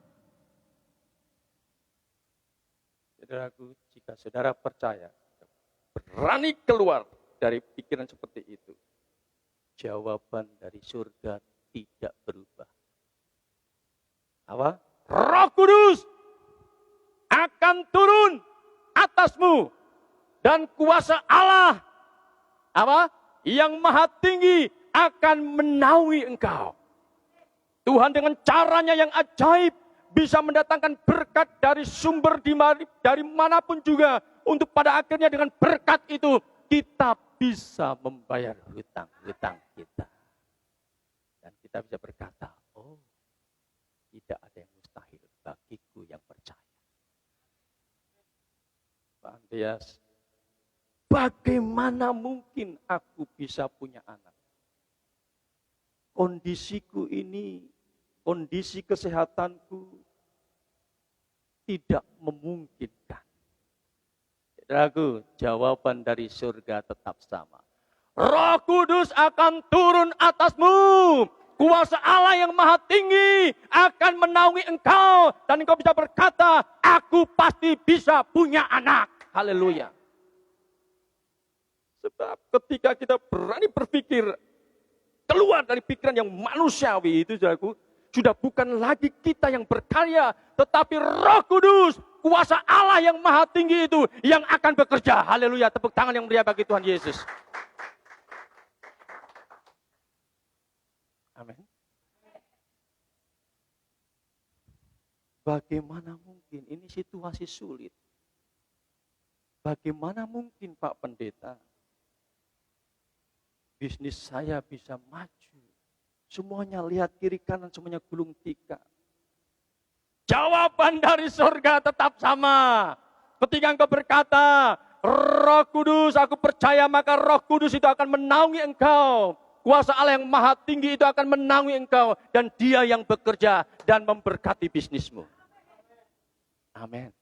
Saudaraku, jika saudara percaya, berani keluar dari pikiran seperti itu, jawaban dari surga tidak berubah. Apa? Roh Kudus akan turun atasmu dan kuasa Allah apa? Yang Maha Tinggi akan menaungi engkau. Tuhan dengan caranya yang ajaib bisa mendatangkan berkat dari sumber dari manapun juga, untuk pada akhirnya dengan berkat itu kita bisa membayar hutang-hutang kita. Dan kita bisa berkata, oh, tidak ada yang mustahil bagiku yang percaya. Pak Andreas, bagaimana mungkin aku bisa punya anak? Kondisiku ini, kondisi kesehatanku tidak memungkinkan. Saudaraku, jawaban dari surga tetap sama. Roh Kudus akan turun atasmu. Kuasa Allah yang Maha Tinggi akan menaungi engkau. Dan engkau bisa berkata, aku pasti bisa punya anak. Haleluya. Sebab ketika kita berani berpikir keluar dari pikiran yang manusiawi itu, saudaraku, sudah bukan lagi kita yang berkarya, tetapi Roh Kudus, kuasa Allah yang Maha Tinggi itu yang akan bekerja. Haleluya, tepuk tangan yang meriah bagi Tuhan Yesus. Amin. Bagaimana mungkin, ini situasi sulit. Bagaimana mungkin Pak Pendeta, bisnis saya bisa maju. Semuanya lihat kiri kanan, semuanya gulung tikar. Jawaban dari surga tetap sama. Ketika engkau berkata, Roh Kudus, aku percaya, maka Roh Kudus itu akan menaungi engkau. Kuasa Allah yang Maha Tinggi itu akan menaungi engkau. Dan Dia yang bekerja dan memberkati bisnismu. Amin.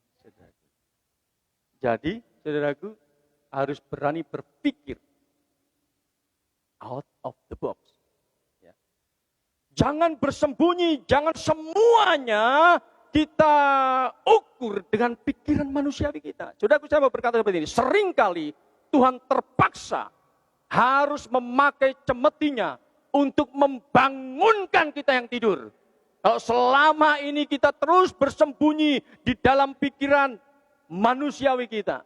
Jadi, saudaraku, harus berani berpikir out of the box. Jangan bersembunyi, jangan semuanya kita ukur dengan pikiran manusiawi kita. Saudaraku, saya mau berkata seperti ini, seringkali Tuhan terpaksa harus memakai cemetinya untuk membangunkan kita yang tidur. Kalau selama ini kita terus bersembunyi di dalam pikiran manusiawi kita,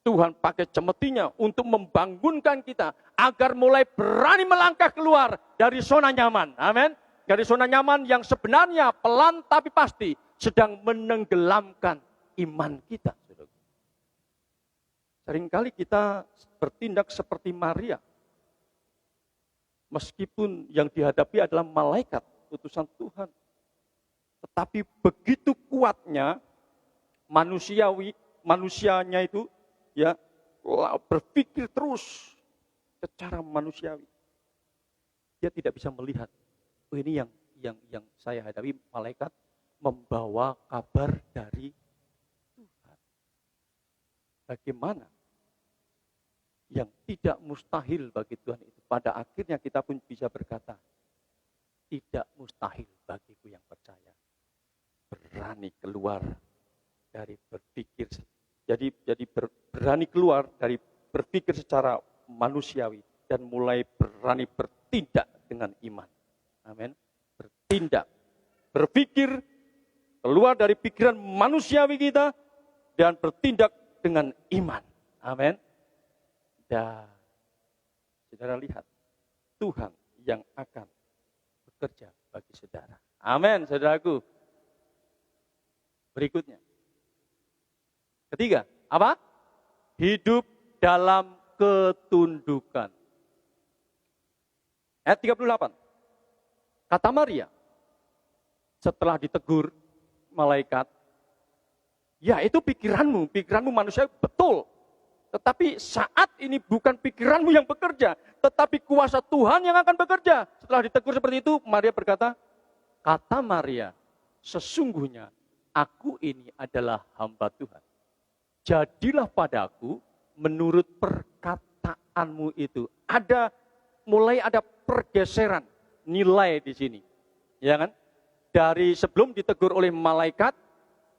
Tuhan pakai cemetinya untuk membangunkan kita agar mulai berani melangkah keluar dari zona nyaman. Amin. Dari zona nyaman yang sebenarnya pelan tapi pasti sedang menenggelamkan iman kita. Seringkali kita bertindak seperti Maria. Meskipun yang dihadapi adalah malaikat, utusan Tuhan. Tetapi begitu kuatnya manusianya itu, ya, berpikir terus secara manusiawi. Dia tidak bisa melihat, oh ini yang saya hadapi, malaikat membawa kabar dari Tuhan. Bagaimana yang tidak mustahil bagi Tuhan itu, pada akhirnya kita pun bisa berkata, tidak mustahil bagiku yang percaya. Berani keluar dari berpikir, jadi berani keluar dari berpikir secara manusiawi dan mulai berani bertindak dengan iman. Amin. Bertindak, berpikir keluar dari pikiran manusiawi kita dan bertindak dengan iman. Amin. Dan saudara lihat, Tuhan yang akan bekerja bagi saudara. Amin, saudaraku. Berikutnya. Ketiga, apa? Hidup dalam ketundukan. Ayat 38. Kata Maria, setelah ditegur malaikat, ya itu pikiranmu manusia betul. Tetapi saat ini bukan pikiranmu yang bekerja, tetapi kuasa Tuhan yang akan bekerja. Setelah ditegur seperti itu, Maria berkata, kata Maria, sesungguhnya aku ini adalah hamba Tuhan. Jadilah padaku menurut perkataanmu itu. Mulai ada pergeseran. nilai di sini. Ya kan? Dari sebelum ditegur oleh malaikat,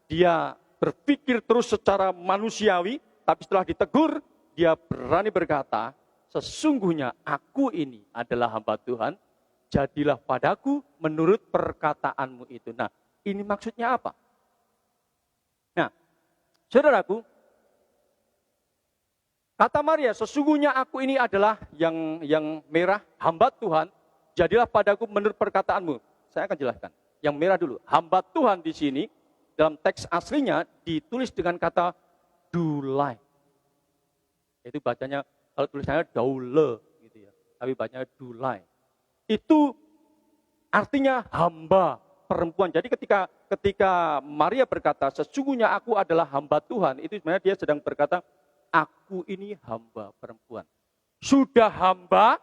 dia berpikir terus secara manusiawi, tapi setelah ditegur, dia berani berkata, sesungguhnya aku ini adalah hamba Tuhan, jadilah padaku menurut perkataanmu itu. Nah, ini maksudnya apa? Nah, saudaraku, kata Maria, sesungguhnya aku ini adalah yang merah, hamba Tuhan, jadilah padaku menurut perkataanmu. Saya akan jelaskan. Yang merah dulu, hamba Tuhan di sini, dalam teks aslinya ditulis dengan kata dulai. Itu bacanya, kalau tulisannya daule, gitu ya. Tapi bacanya dulai. Itu artinya hamba perempuan. Jadi ketika Maria berkata, sesungguhnya aku adalah hamba Tuhan, itu sebenarnya dia sedang berkata, aku ini hamba perempuan. Sudah hamba,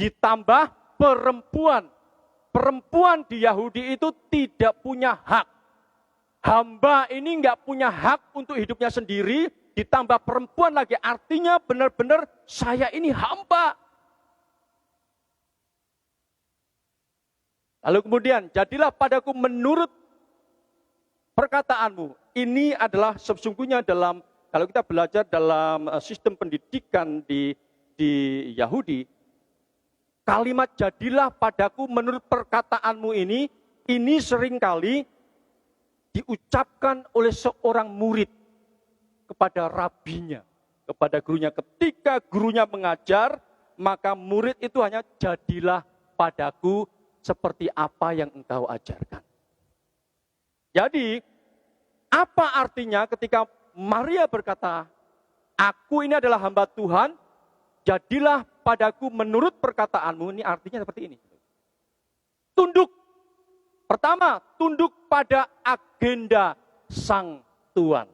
ditambah perempuan. Perempuan di Yahudi itu tidak punya hak. Hamba ini nggak punya hak untuk hidupnya sendiri, ditambah perempuan lagi. Artinya benar-benar saya ini hamba. Lalu kemudian, jadilah padaku menurut perkataanmu. Ini adalah sesungguhnya dalam, kalau kita belajar dalam sistem pendidikan di Yahudi, kalimat jadilah padaku menurut perkataanmu ini seringkali diucapkan oleh seorang murid kepada rabinya, kepada gurunya. Ketika gurunya mengajar, maka murid itu hanya jadilah padaku seperti apa yang engkau ajarkan. Jadi, apa artinya ketika Maria berkata, aku ini adalah hamba Tuhan, jadilah padaku menurut perkataanmu, ini artinya seperti ini. Tunduk. Pertama, tunduk pada agenda Sang Tuhan.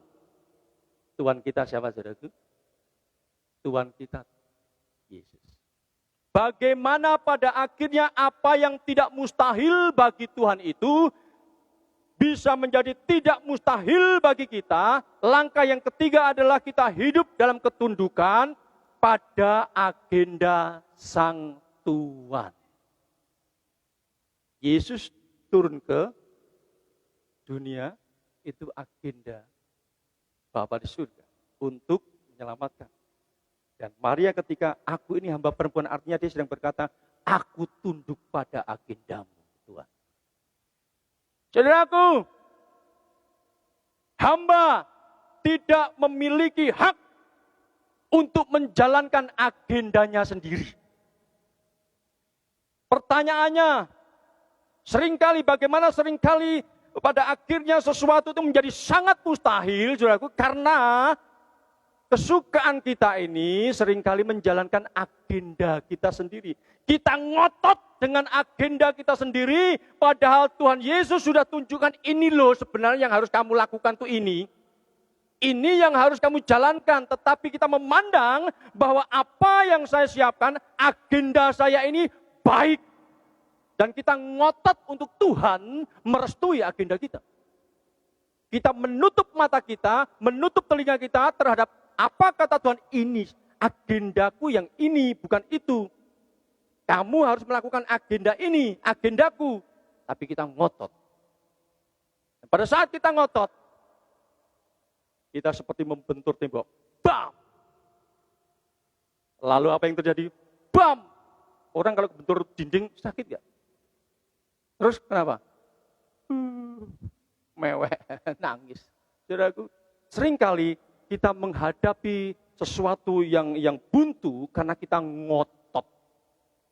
Tuhan kita siapa, saudaraku? Tuhan kita, Yesus. Bagaimana pada akhirnya apa yang tidak mustahil bagi Tuhan itu bisa menjadi tidak mustahil bagi kita. Langkah yang ketiga adalah kita hidup dalam ketundukan pada agenda Sang Tuhan. Yesus turun ke dunia, itu agenda Bapa di surga untuk menyelamatkan. Dan Maria ketika aku ini hamba perempuan, artinya dia sedang berkata, aku tunduk pada agendamu Tuhan. Saudaraku, hamba tidak memiliki hak untuk menjalankan agendanya sendiri. Pertanyaannya, bagaimana seringkali pada akhirnya sesuatu itu menjadi sangat mustahil, saudaraku, karena kesukaan kita ini seringkali menjalankan agenda kita sendiri. Kita ngotot dengan agenda kita sendiri, padahal Tuhan Yesus sudah tunjukkan ini loh sebenarnya yang harus kamu lakukan tuh ini. Ini yang harus kamu jalankan, tetapi kita memandang bahwa apa yang saya siapkan, agenda saya ini baik. Dan kita ngotot untuk Tuhan merestui agenda kita. Kita menutup mata kita, menutup telinga kita terhadap apa kata Tuhan, ini agendaku yang ini, bukan itu. Kamu harus melakukan agenda ini, agendaku. Tapi kita ngotot. Dan pada saat kita ngotot, kita seperti membentur tembok. Bam! Lalu apa yang terjadi? Bam! Orang kalau bentur dinding sakit gak? Terus kenapa? Mewek, nangis. Saudaraku, seringkali kita menghadapi sesuatu yang buntu karena kita ngotot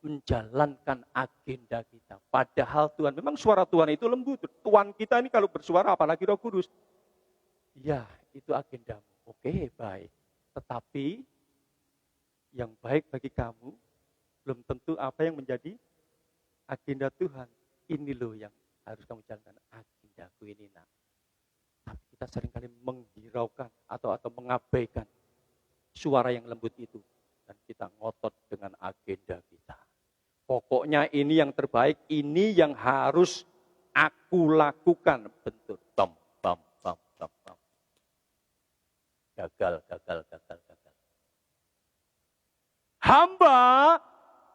menjalankan agenda kita. Padahal Tuhan, memang suara Tuhan itu lembut. Tuhan kita ini kalau bersuara, apalagi Roh Kudus. Ya, itu agendamu. Oke, baik. Tetapi yang baik bagi kamu belum tentu apa yang menjadi agenda Tuhan. Ini loh yang harus kamu jalankan, agendaku ini, nak. Tapi kita seringkali menghiraukan atau mengabaikan suara yang lembut itu. Dan kita ngotot dengan agenda kita. Pokoknya ini yang terbaik, ini yang harus aku lakukan. Bentuk, bam, bam, bam, bam, bam. Gagal. Hamba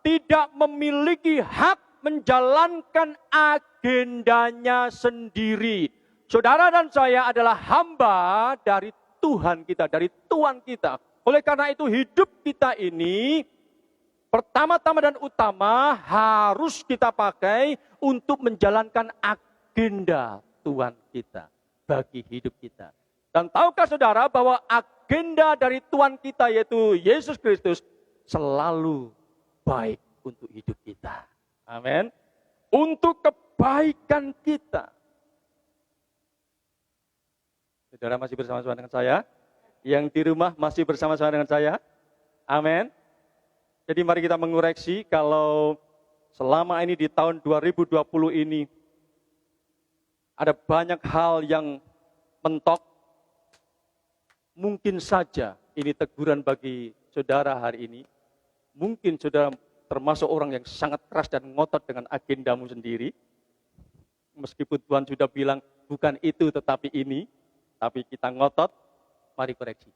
tidak memiliki hak menjalankan agendanya sendiri. Saudara dan saya adalah hamba dari Tuhan kita, dari Tuhan kita. Oleh karena itu hidup kita ini pertama-tama dan utama harus kita pakai untuk menjalankan agenda Tuhan kita bagi hidup kita. Dan tahukah saudara bahwa agenda dari Tuhan kita yaitu Yesus Kristus selalu baik untuk hidup kita. Amin. Untuk kebaikan kita. Saudara masih bersama-sama dengan saya? Yang di rumah masih bersama-sama dengan saya? Amin. Jadi mari kita mengoreksi kalau selama ini di tahun 2020 ini ada banyak hal yang mentok. Mungkin saja ini teguran bagi saudara hari ini. Mungkin saudara termasuk orang yang sangat keras dan ngotot dengan agendamu sendiri. Meskipun Tuhan sudah bilang bukan itu tetapi ini. Tapi kita ngotot, mari koreksi.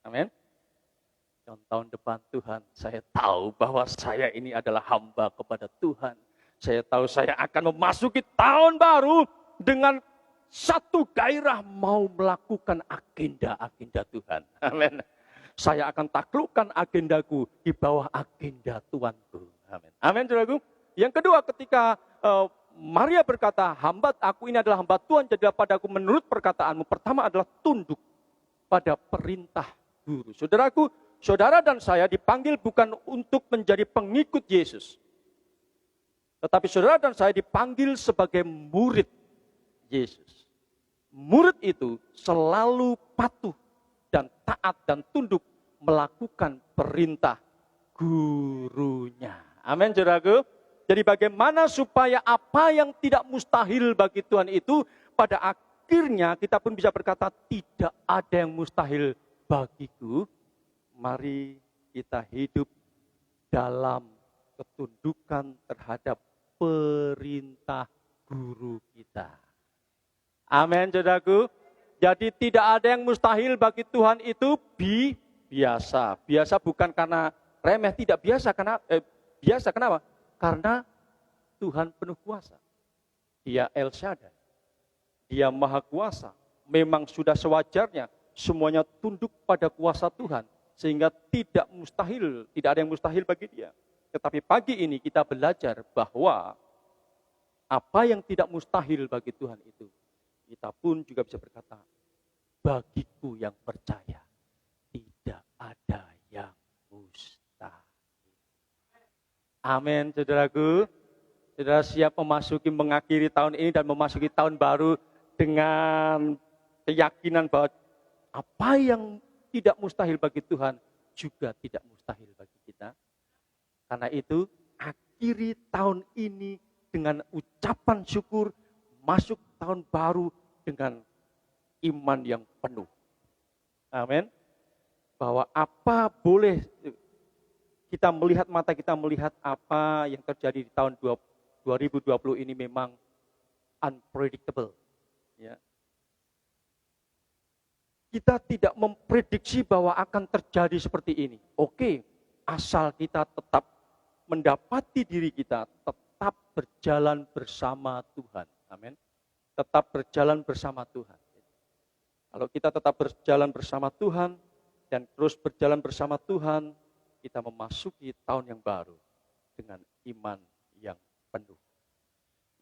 Amin. Dan tahun depan Tuhan, saya tahu bahwa saya ini adalah hamba kepada Tuhan. Saya tahu saya akan memasuki tahun baru dengan satu gairah mau melakukan agenda-agenda Tuhan. Amin. Saya akan taklukkan agendaku di bawah agenda Tuhanku. Amin. Amin, saudaraku. Yang kedua, ketika Maria berkata, hamba aku ini adalah hamba Tuhan, jadilah padaku menurut perkataanmu. Pertama adalah tunduk pada perintah guru. Saudaraku, saudara dan saya dipanggil bukan untuk menjadi pengikut Yesus. Tetapi saudara dan saya dipanggil sebagai murid Yesus. Murid itu selalu patuh dan taat dan tunduk melakukan perintah gurunya. Amin, saudaraku. Jadi bagaimana supaya apa yang tidak mustahil bagi Tuhan itu pada akhirnya kita pun bisa berkata tidak ada yang mustahil bagiku. Mari kita hidup dalam ketundukan terhadap perintah guru kita. Amin, saudaraku. Jadi tidak ada yang mustahil bagi Tuhan itu biasa. Biasa bukan karena remeh, tidak biasa karena biasa kenapa? Karena Tuhan penuh kuasa. Dia El Shaddai. Dia Maha Kuasa. Memang sudah sewajarnya semuanya tunduk pada kuasa Tuhan. Sehingga tidak mustahil, tidak ada yang mustahil bagi dia. Tetapi pagi ini kita belajar bahwa apa yang tidak mustahil bagi Tuhan itu, kita pun juga bisa berkata, bagiku yang percaya, tidak ada yang mustahil. Amin, saudaraku. Saudara siap mengakhiri tahun ini dan memasuki tahun baru dengan keyakinan bahwa apa yang tidak mustahil bagi Tuhan juga tidak mustahil bagi kita. Karena itu, akhiri tahun ini dengan ucapan syukur, masuk tahun baru dengan iman yang penuh. Amin. Bahwa apa boleh kita melihat, mata kita melihat apa yang terjadi di tahun 2020 ini memang unpredictable. Ya. Kita tidak memprediksi bahwa akan terjadi seperti ini. Oke, asal kita tetap mendapati diri kita, tetap berjalan bersama Tuhan. Amin. Tetap berjalan bersama Tuhan. Kalau kita tetap berjalan bersama Tuhan dan terus berjalan bersama Tuhan, kita memasuki tahun yang baru dengan iman yang penuh.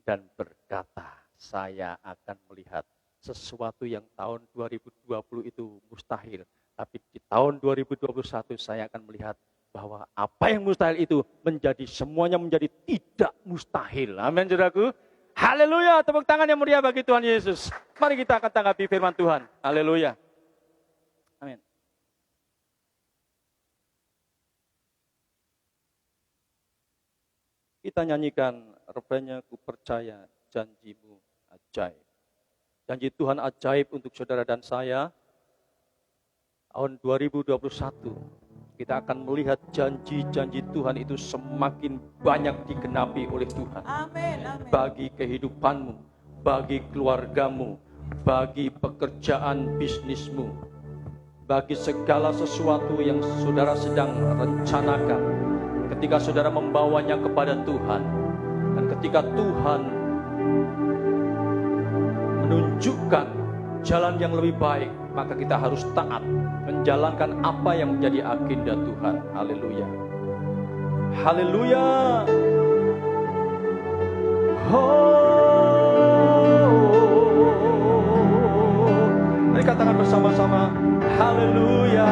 Dan berkata, saya akan melihat sesuatu yang tahun 2020 itu mustahil. Tapi di tahun 2021 saya akan melihat bahwa apa yang mustahil itu semuanya menjadi tidak mustahil. Amin, saudaraku. Haleluya, tepuk tangan yang meriah bagi Tuhan Yesus. Mari kita akan tanggapi firman Tuhan. Haleluya. Amin. Kita nyanyikan refrennya, ku percaya janjimu ajaib. Janji Tuhan ajaib untuk saudara dan saya. Tahun 2021 kita akan melihat janji-janji Tuhan itu semakin banyak digenapi oleh Tuhan. Amin, amin. Bagi kehidupanmu, bagi keluargamu, bagi pekerjaan bisnismu, bagi segala sesuatu yang saudara sedang rencanakan. ketika saudara membawanya kepada Tuhan, dan ketika Tuhan menunjukkan jalan yang lebih baik, maka kita harus taat menjalankan apa yang menjadi agenda Tuhan. Haleluya. Haleluya. Mari katakan bersama-sama, haleluya.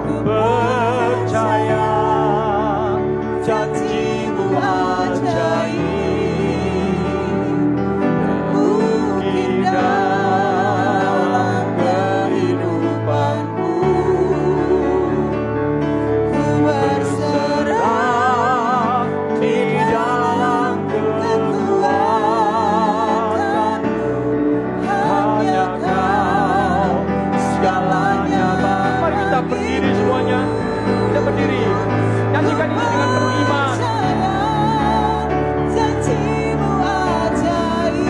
Ku percaya janji-Mu ajaib, mungkin dalam kehidupanku. Ku berserah di dalam kekuatan-Mu, hanya Kau segalanya. Mari kita berdiri semuanya, kita berdiri, nyanyikan ini dengan penuh iman. Janji-Mu ajaib,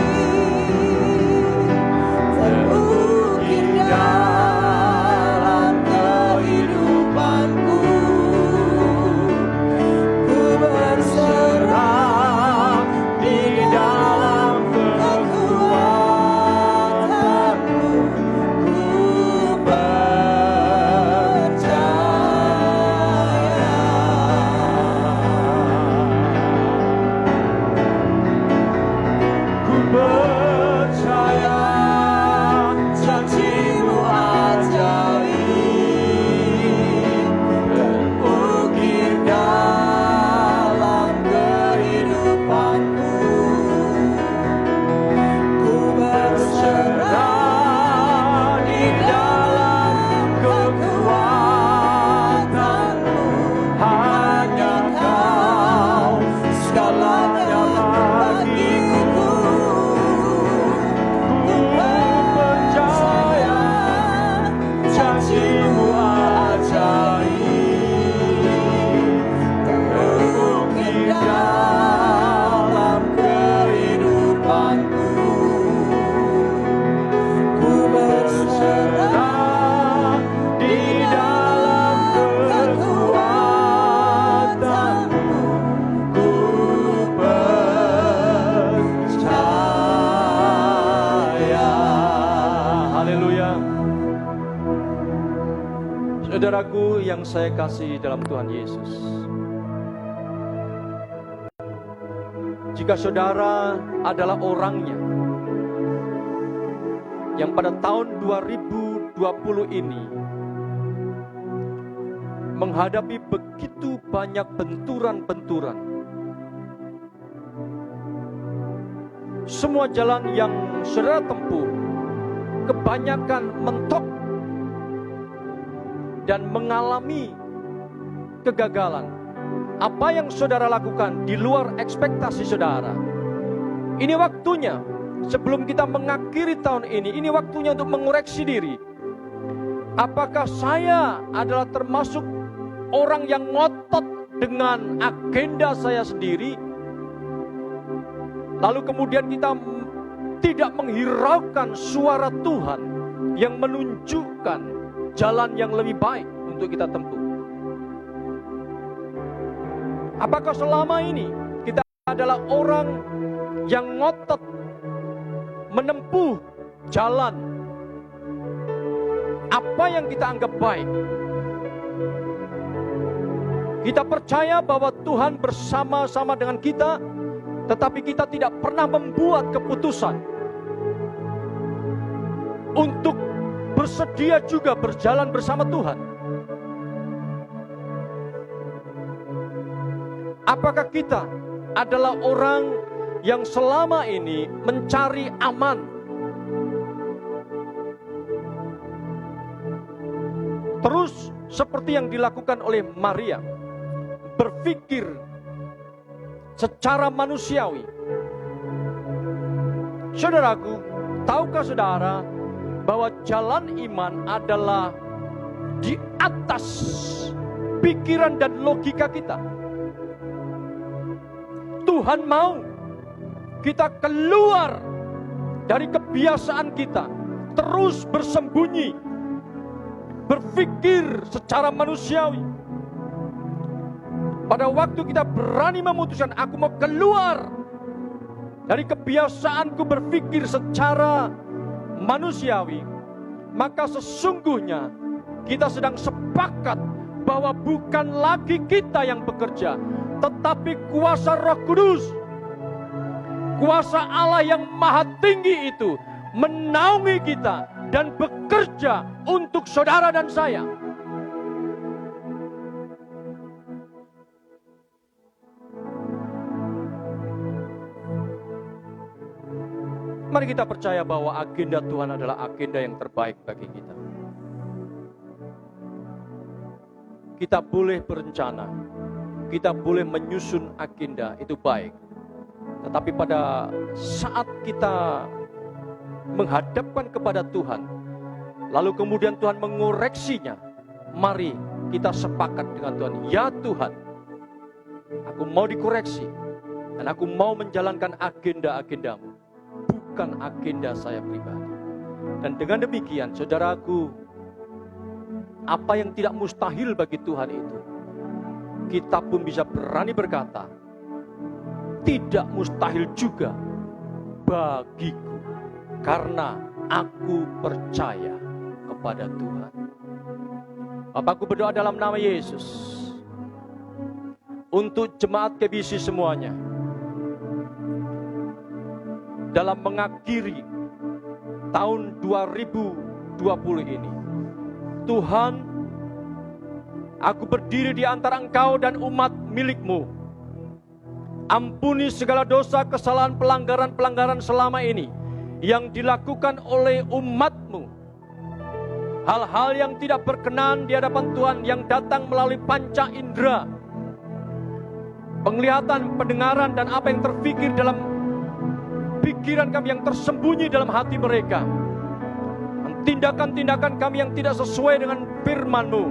terukir dalam kehidupanku. Ku berserah di dalam kekuatan-Mu. Ku percaya janji-Mu ajaib, terukir dalam kehidupanku. Ku berserah di dalam kekuatan-Mu, hanya Kau segalanya bagiku. Ku percaya janji-Mu ajaib, terukir dalam kehidupanku. Ku berserah di dalam kekuatan-Mu. Ku percaya. Haleluya. Saudaraku yang saya kasih dalam Tuhan Yesus, jika saudara adalah orangnya yang pada tahun 2020 ini menghadapi begitu banyak benturan-benturan, semua jalan yang saudara tempuh kebanyakan mentok dan mengalami kegagalan. Apa yang saudara lakukan di luar ekspektasi saudara. Ini waktunya, sebelum kita mengakhiri tahun ini waktunya untuk mengoreksi diri. Apakah saya adalah termasuk orang yang ngotot dengan agenda saya sendiri, lalu kemudian kita tidak menghiraukan suara Tuhan yang menunjukkan jalan yang lebih baik untuk kita tempuh? Apakah selama ini kita adalah orang yang ngotot menempuh jalan apa yang kita anggap baik? Kita percaya bahwa Tuhan bersama-sama dengan kita, tetapi kita tidak pernah membuat keputusan untuk bersedia juga berjalan bersama Tuhan. Apakah kita adalah orang yang selama ini mencari aman, terus seperti yang dilakukan oleh Maria, berpikir secara manusiawi? Saudaraku, tahukah saudara bahwa jalan iman adalah di atas pikiran dan logika kita? Tuhan mau kita keluar dari kebiasaan kita terus bersembunyi, berpikir secara manusiawi. Pada waktu kita berani memutuskan, aku mau keluar dari kebiasaanku berpikir secara manusiawi, maka sesungguhnya kita sedang sepakat bahwa bukan lagi kita yang bekerja, tetapi kuasa Roh Kudus, kuasa Allah yang maha tinggi itu menaungi kita dan bekerja untuk saudara dan saya. Mari kita percaya bahwa agenda Tuhan adalah agenda yang terbaik bagi kita. Kita boleh berencana, kita boleh menyusun agenda, itu baik. Tetapi pada saat kita menghadapkan kepada Tuhan, lalu kemudian Tuhan mengoreksinya, mari kita sepakat dengan Tuhan. Ya Tuhan, aku mau dikoreksi, dan aku mau menjalankan agenda-agendamu, bukan agenda saya pribadi. Dan dengan demikian, saudaraku, apa yang tidak mustahil bagi Tuhan itu, kita pun bisa berani berkata, tidak mustahil juga bagiku, karena aku percaya kepada Tuhan. Bapakku berdoa dalam nama Yesus, untuk jemaat KBC semuanya, dalam mengakhiri tahun 2020 ini, Tuhan, aku berdiri di antara Engkau dan umat milik-Mu. Ampuni segala dosa, kesalahan, pelanggaran-pelanggaran selama ini yang dilakukan oleh umat-Mu. Hal-hal yang tidak berkenan di hadapan Tuhan yang datang melalui panca indera, penglihatan, pendengaran, dan apa yang terfikir dalam pikiran kami yang tersembunyi dalam hati mereka. Tindakan-tindakan kami yang tidak sesuai dengan firman-Mu.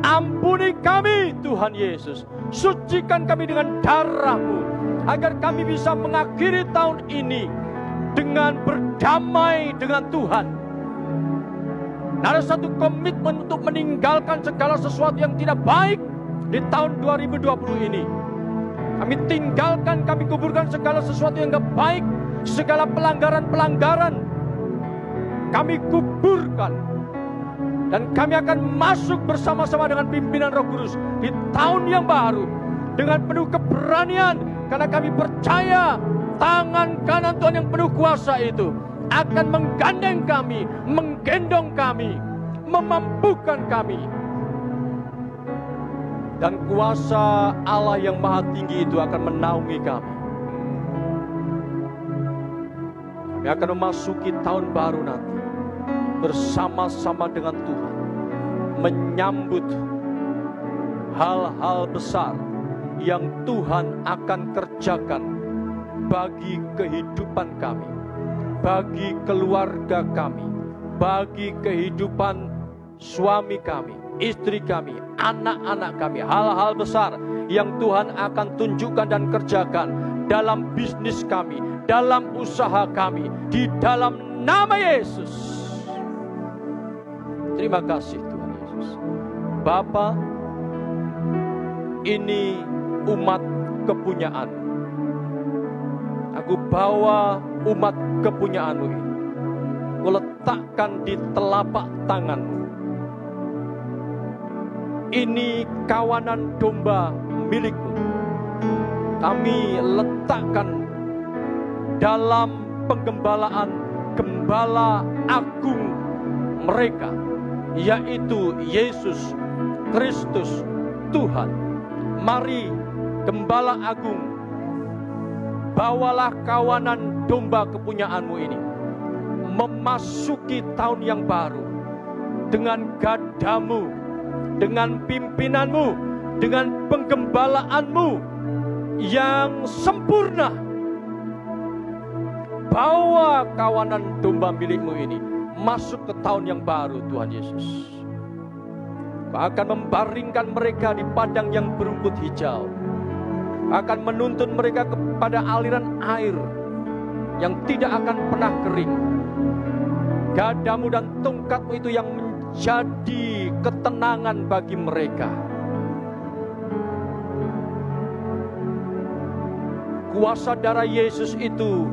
Ampuni kami Tuhan Yesus. Sucikan kami dengan darah-Mu, agar kami bisa mengakhiri tahun ini dengan berdamai dengan Tuhan. Ada satu komitmen untuk meninggalkan segala sesuatu yang tidak baik di tahun 2020 ini. Kami tinggalkan, kami kuburkan segala sesuatu yang tidak baik, segala pelanggaran-pelanggaran kami kuburkan, dan kami akan masuk bersama-sama dengan pimpinan Roh Kudus di tahun yang baru dengan penuh keberanian, karena kami percaya tangan kanan Tuhan yang penuh kuasa itu akan menggandeng kami, menggendong kami, memampukan kami, dan kuasa Allah yang maha tinggi itu akan menaungi kami. Kami akan memasuki tahun baru nanti bersama-sama dengan Tuhan, menyambut hal-hal besar yang Tuhan akan kerjakan bagi kehidupan kami, bagi keluarga kami, bagi kehidupan suami kami, istri kami, anak-anak kami. Hal-hal besar yang Tuhan akan tunjukkan dan kerjakan dalam bisnis kami, dalam usaha kami, di dalam nama Yesus. Terima kasih Tuhan Yesus. Bapa, ini umat kepunyaan. Aku bawa umat kepunyaan-Mu ini, Ku letakkan di telapak tangan-Mu. Ini kawanan domba milik-Mu. Kami letakkan dalam penggembalaan gembala agung mereka, yaitu Yesus Kristus Tuhan. Mari Gembala Agung, bawalah kawanan domba kepunyaan-Mu ini memasuki tahun yang baru dengan gadamu, dengan pimpinan-Mu, dengan penggembalaanmu yang sempurna. Bawa kawanan domba milik-Mu ini masuk ke tahun yang baru, Tuhan Yesus. Kau akan membaringkan mereka di padang yang berumput hijau, akan menuntun mereka kepada aliran air yang tidak akan pernah kering. Gadamu dan tongkat-Mu itu yang menjadi ketenangan bagi mereka. Kuasa darah Yesus itu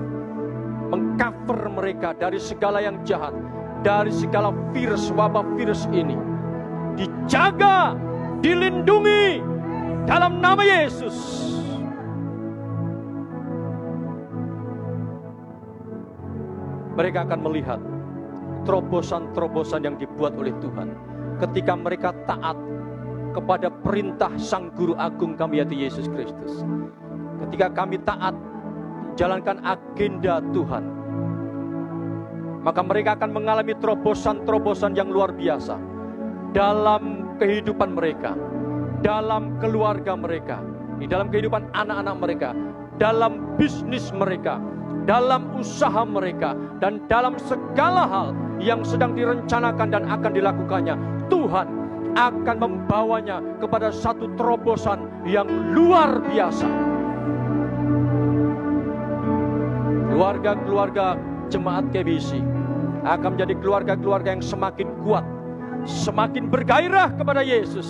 mengcover mereka dari segala yang jahat, dari segala virus, wabah virus ini. Dijaga, dilindungi dalam nama Yesus. Mereka akan melihat terobosan-terobosan yang dibuat oleh Tuhan ketika mereka taat kepada perintah Sang Guru Agung kami, yaitu Yesus Kristus. Ketika kami taat menjalankan agenda Tuhan, maka mereka akan mengalami terobosan-terobosan yang luar biasa dalam kehidupan mereka, dalam keluarga mereka, di dalam kehidupan anak-anak mereka, dalam bisnis mereka, dalam usaha mereka, dan dalam segala hal yang sedang direncanakan dan akan dilakukannya. Tuhan akan membawanya kepada satu terobosan yang luar biasa. Keluarga-keluarga jemaat KBC akan menjadi keluarga-keluarga yang semakin kuat, semakin bergairah kepada Yesus.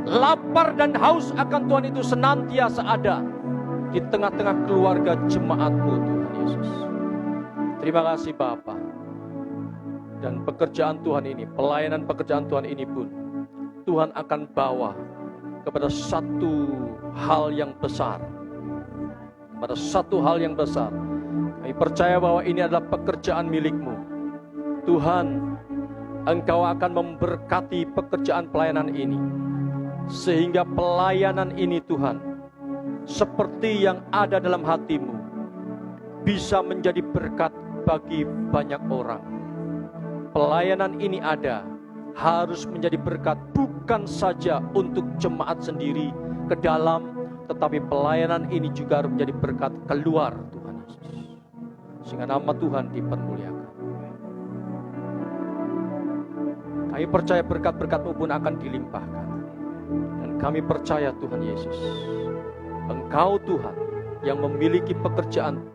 Lapar dan haus akan Tuhan itu senantiasa ada di tengah-tengah keluarga jemaat-Mu, Tuhan Yesus. Terima kasih Bapa. Dan pekerjaan Tuhan ini, pelayanan pekerjaan Tuhan ini pun, Tuhan akan bawa kepada satu hal yang besar. Pada satu hal yang besar. Kami percaya bahwa ini adalah pekerjaan milik-Mu. Tuhan, Engkau akan memberkati pekerjaan pelayanan ini. Sehingga pelayanan ini Tuhan, seperti yang ada dalam hati-Mu, bisa menjadi berkat bagi banyak orang. Pelayanan ini harus menjadi berkat bukan saja untuk jemaat sendiri ke dalam, tetapi pelayanan ini juga harus menjadi berkat keluar, Tuhan Yesus. Sehingga nama Tuhan dipermuliakan. Kami percaya berkat-berkat-Mu pun akan dilimpahkan. Dan kami percaya Tuhan Yesus, Engkau Tuhan yang memiliki pekerjaan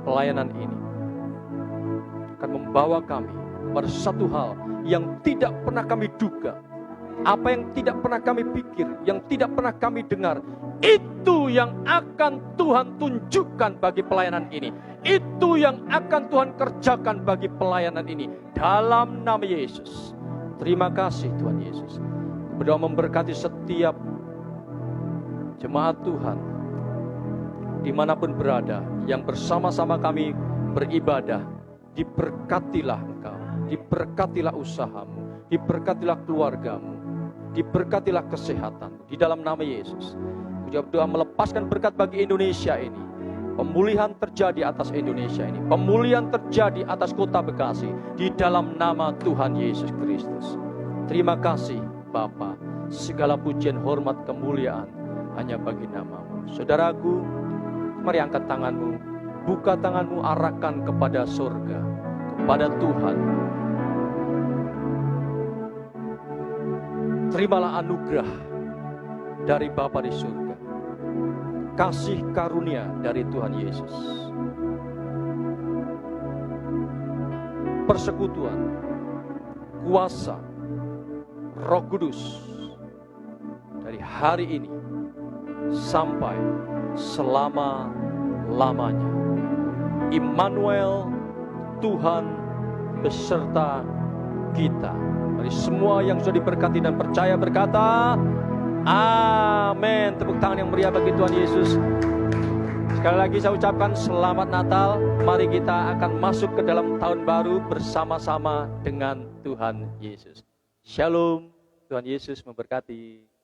pelayanan ini akan membawa kami pada satu hal yang tidak pernah kami duga. Apa yang tidak pernah kami pikir, yang tidak pernah kami dengar, itu yang akan Tuhan tunjukkan bagi pelayanan ini. Itu yang akan Tuhan kerjakan bagi pelayanan ini. Dalam nama Yesus. Terima kasih Tuhan Yesus. Berdoa memberkati setiap jemaat Tuhan dimanapun berada, yang bersama-sama kami beribadah. Diberkatilah Engkau, diberkatilah usahamu, diberkatilah keluargamu, diberkatilah kesehatan di dalam nama Yesus. Ucap doa melepaskan berkat bagi Indonesia ini. Pemulihan terjadi atas Indonesia ini. Pemulihan terjadi atas kota Bekasi di dalam nama Tuhan Yesus Kristus. Terima kasih Bapa. Segala pujian, hormat, kemuliaan hanya bagi nama-Mu. Saudaraku, mari angkat tanganmu, buka tanganmu, arahkan kepada surga, kepada Tuhan. Terimalah anugerah dari Bapa di surga, kasih karunia dari Tuhan Yesus, persekutuan, kuasa Roh Kudus dari hari ini sampai selama-lamanya. Immanuel, Tuhan beserta kita. Mari semua yang sudah diberkati dan percaya berkata amin. Tepuk tangan yang meriah bagi Tuhan Yesus. Sekali lagi saya ucapkan selamat Natal. Mari kita akan masuk ke dalam tahun baru bersama-sama dengan Tuhan Yesus. Shalom. Tuhan Yesus memberkati.